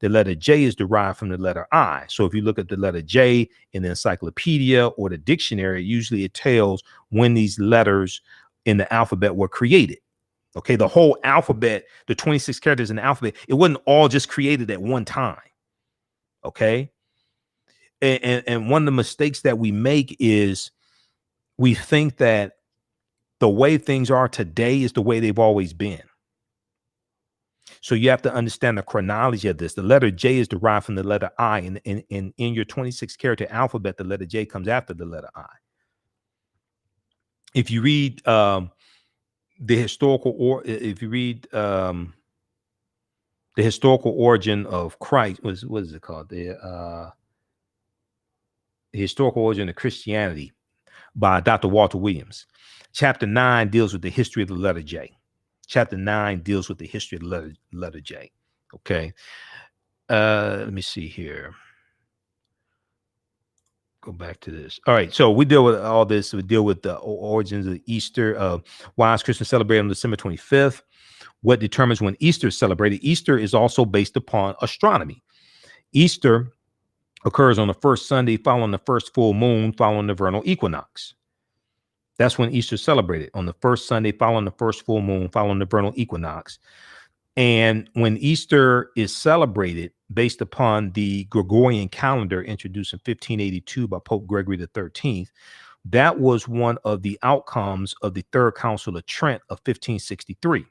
The letter J is derived from the letter I. So if you look at the letter J in the encyclopedia or the dictionary, usually it tells when these letters in the alphabet were created. Okay, the whole alphabet, the 26 characters in the alphabet, it wasn't all just created at one time. Okay. And one of the mistakes that we make is we think that the way things are today is the way they've always been. So you have to understand the chronology of this. The letter J is derived from the letter I. And in your 26 character alphabet, the letter J comes after the letter I. If you read the historical, or if you read the historical origin of Christ, what is it called? The historical origin of Christianity by Dr. Walter Williams. Chapter 9 deals with the history of the letter J. Chapter 9 deals with the history of the letter J. Okay. Let me see here. Go back to this. All right. So we deal with all this. We deal with the origins of Easter. Why is Christmas celebrated on December 25th? What determines when Easter is celebrated? Easter is also based upon astronomy. Easter occurs on the first Sunday following the first full moon following the vernal equinox. That's when Easter is celebrated, on the first Sunday following the first full moon following the vernal equinox. And when Easter is celebrated based upon the Gregorian calendar introduced in 1582 by Pope Gregory XIII, that was one of the outcomes of the Third Council of Trent of 1563,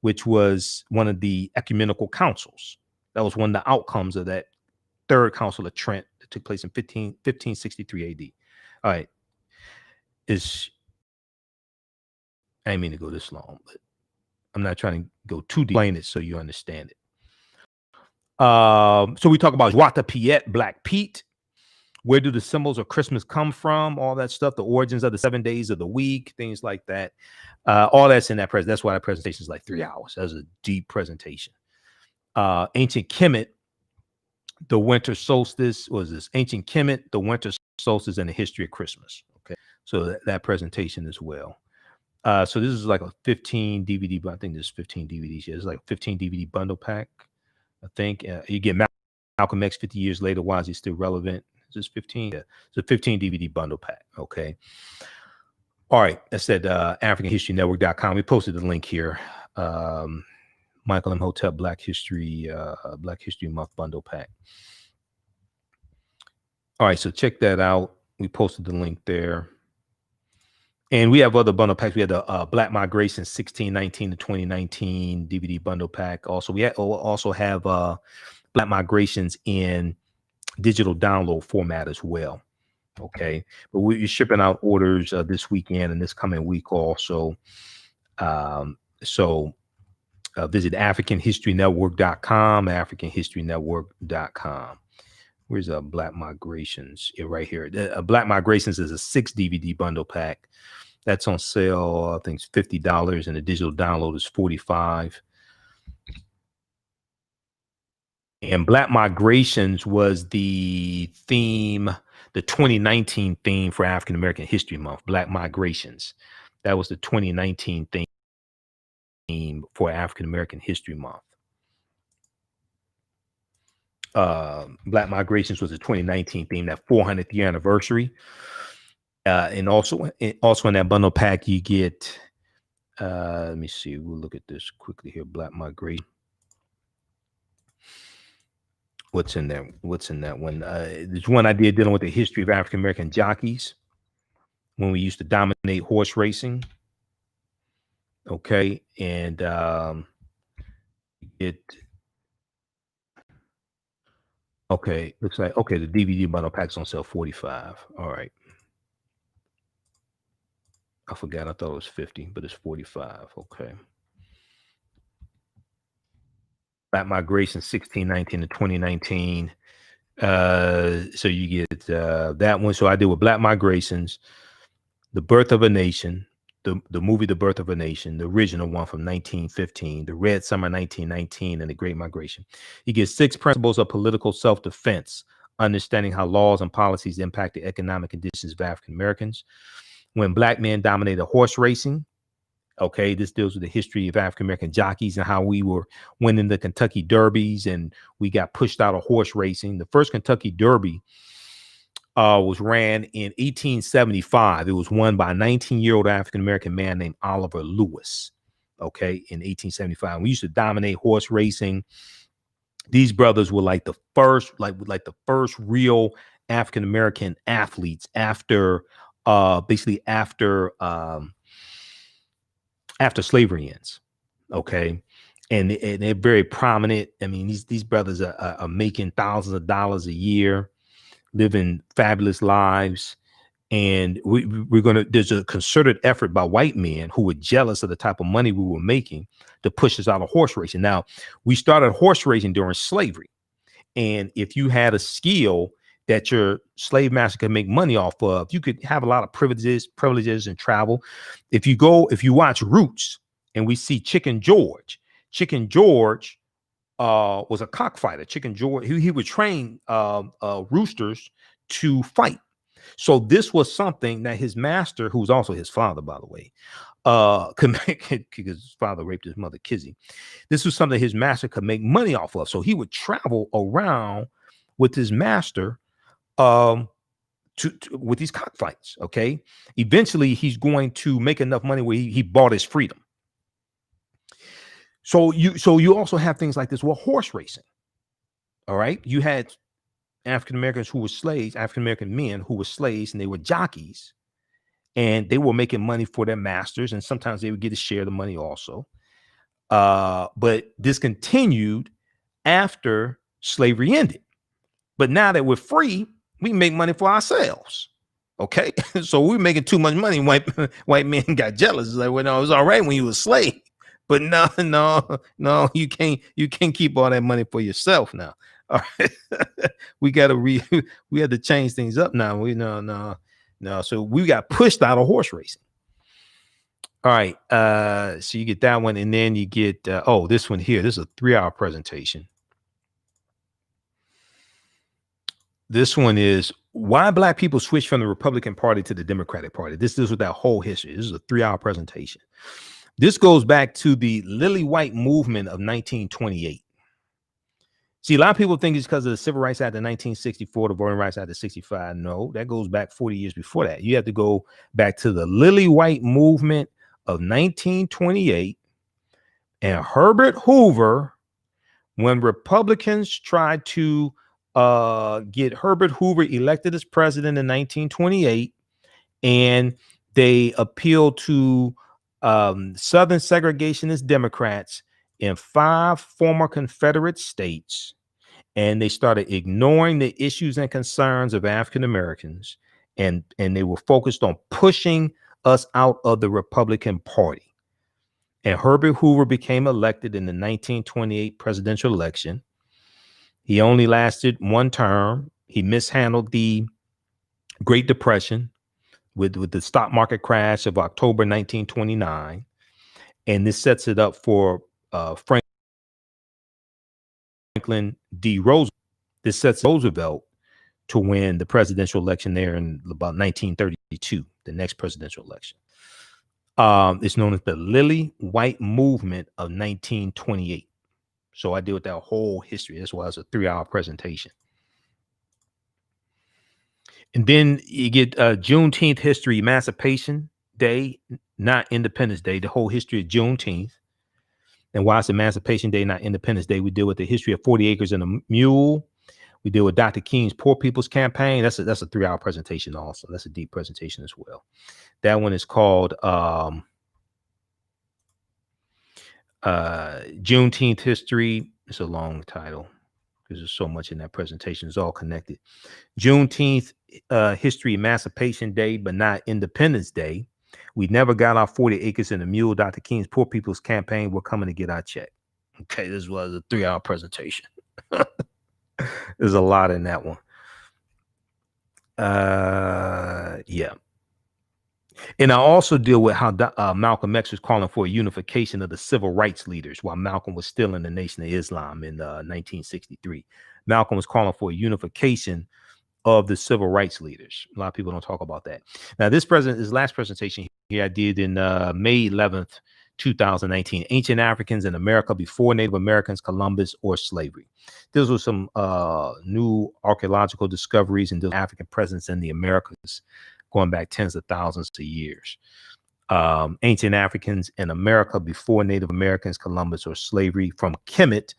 which was one of the ecumenical councils. That was one of the outcomes of that Third Council of Trent that took place in 1563 AD. All right. I didn't mean to go this long, but I'm not trying to go too deep in it so you understand it. So we talk about Joie de Piet, Black Pete. Where do the symbols of Christmas come from? All that stuff, the origins of the 7 days of the week, things like that. All that's in that presentation. That's why that presentation is like 3 hours. That was a deep presentation. Ancient Kemet, the winter solstice, Ancient Kemet, the winter solstice, and the history of Christmas. Okay, so that presentation as well. So this is like a 15 DVD, but I think there's 15 DVDs here. It's like a 15 DVD bundle pack. I think you get Malcolm X 50 years later. Why is he still relevant? Is this 15? Yeah, it's a 15 DVD bundle pack. Okay. All right. That's at AfricanHistoryNetwork.com. We posted the link here. Michael Imhotep Black History Month bundle pack. All right, so check that out. We posted the link there. And we have other bundle packs. We had the Black Migration 1619 to 2019 DVD bundle pack. Also, we also have Black Migrations in digital download format as well. Okay, but we're shipping out orders this weekend and this coming week also. Visit AfricanHistoryNetwork.com, AfricanHistoryNetwork.com. Where's Black Migrations? Yeah, right here. Black Migrations is a 6 DVD bundle pack. That's on sale. I think it's $50, and the digital download is $45. And Black Migrations was the theme, the 2019 theme for African American History Month. Black Migrations. That was the 2019 theme for African American History Month. Black Migrations was the 2019 theme, that 400th year anniversary. And also in that bundle pack, you get, let me see, we'll look at this quickly here. Black Migration. What's in there? What's in that one? There's one idea dealing with the history of African American jockeys when we used to dominate horse racing. Okay, and okay, looks like the DVD bundle pack's on sale $45. All right. I forgot, I thought it was 50, but it's 45. Okay. Black Migration 1619 to 2019. So you get that one. So I did with Black Migrations, The Birth of a Nation, the movie The Birth of a Nation, the original one from 1915, The Red Summer 1919, and The Great Migration. You get 6 principles of political self-defense understanding how laws and policies impact the economic conditions of African Americans. When black men dominated horse racing. Okay, this deals with the history of African American jockeys and how we were winning the Kentucky Derbies and we got pushed out of horse racing. The first Kentucky Derby was ran in 1875. It was won by a 19-year-old African American man named Oliver Lewis. Okay, in 1875, we used to dominate horse racing. These brothers were like the first, like the first real African American athletes after, basically after slavery ends. Okay, and they're very prominent. I mean, these brothers are making thousands of dollars a year, living fabulous lives. And there's a concerted effort by white men who were jealous of the type of money we were making to push us out of horse racing. Now, we started horse racing during slavery. And if you had a skill that your slave master could make money off of, you could have a lot of privileges and travel. If you watch Roots and we see Chicken George was a cockfighter. Chicken George, he would train roosters to fight. So this was something that his master, who was also his father, by the way, could make, because his father raped his mother, Kizzy. This was something his master could make money off of. So he would travel around with his master with these cockfights. Okay. Eventually he's going to make enough money where he bought his freedom. So you also have things like this. Well, horse racing. All right. You had African Americans who were slaves, African American men who were slaves, and they were jockeys, and they were making money for their masters, and sometimes they would get to share the money also. But this continued after slavery ended. But now that we're free, we make money for ourselves. Okay, so we're making too much money. White men got jealous. It's like, well, no, it was all right when you were a slave, but no, you can't keep all that money for yourself now. All right. we had to change things up now. No. So we got pushed out of horse racing. All right. So you get that one, and then you get this one here. This is a 3-hour presentation. This one is why black people switched from the Republican Party to the Democratic Party. This deals with that whole history. This is a 3-hour presentation. This goes back to the Lily White movement of 1928. See, a lot of people think it's because of the Civil Rights Act of 1964, the Voting Rights Act of 65. No, that goes back 40 years before that. You have to go back to the Lily White movement of 1928 and Herbert Hoover, when Republicans tried to get Herbert Hoover elected as president in 1928, and they appealed to Southern segregationist Democrats in 5 former Confederate states, and they started ignoring the issues and concerns of African Americans, and they were focused on pushing us out of the Republican Party. And Herbert Hoover became elected in the 1928 presidential election. He only lasted 1 term. He mishandled the Great Depression with the stock market crash of October 1929, and this sets it up for Franklin D. Roosevelt. This sets Roosevelt to win the presidential election there in about 1932, the next presidential election. It's known as the Lily White movement of 1928. So I deal with that whole history. That's why it's a 3-hour presentation. And then you get Juneteenth history, Emancipation Day, not Independence Day, the whole history of Juneteenth. And why it's Emancipation Day, not Independence Day. We deal with the history of 40 Acres and a Mule. We deal with Dr. King's Poor People's Campaign. That's a 3-hour presentation also. That's a deep presentation as well. That one is called Juneteenth History. It's a long title because there's so much in that presentation. It's all connected. Juneteenth history, Emancipation Day, but not Independence Day. We never got our 40 Acres and a Mule. Dr. King's Poor People's Campaign. We're coming to get our check. Okay, this was a 3-hour presentation. There's a lot in that one. Yeah. And I also deal with how Malcolm X was calling for a unification of the civil rights leaders while Malcolm was still in the Nation of Islam in 1963. Malcolm was calling for a unification of the civil rights leaders. A lot of people don't talk about that. Now, his last presentation here I did in May 11th, 2019, Ancient Africans in America Before Native Americans, Columbus, or Slavery. Those were some new archaeological discoveries and the African presence in the Americas going back tens of thousands of years. Ancient Africans in America Before Native Americans, Columbus, or Slavery, from Kemet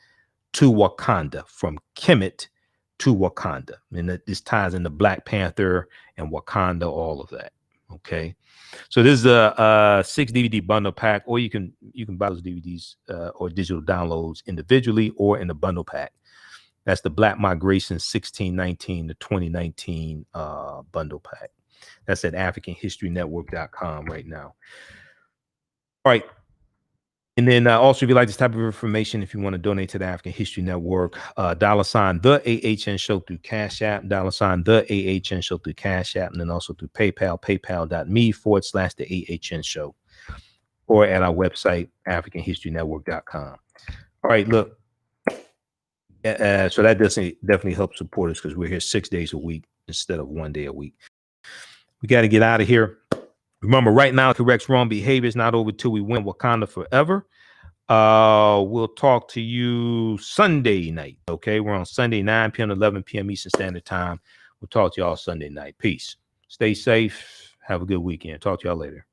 to Wakanda, from Kemet to Wakanda. And this ties into Black Panther and Wakanda, all of that. Okay. So this is a 6 DVD bundle pack, or you can buy those DVDs or digital downloads individually or in a bundle pack. That's the Black Migration 1619 to 2019 bundle pack. That's at AfricanHistoryNetwork.com right now. All right. And then also, if you like this type of information, if you want to donate to the African History Network, $ TheAHN Show through Cash App, $ TheAHN Show through Cash App, and then also through PayPal, paypal.me/TheAHN Show, or at our website, AfricanHistoryNetwork.com. All right, look. So that definitely helps support us because we're here 6 days a week instead of 1 day a week. We got to get out of here. Remember, right now, corrects wrong behavior is not over till we win Wakanda forever. We'll talk to you Sunday night. Okay, we're on Sunday, 9 p.m. to 11 p.m. Eastern Standard Time. We'll talk to y'all Sunday night. Peace. Stay safe. Have a good weekend. Talk to y'all later.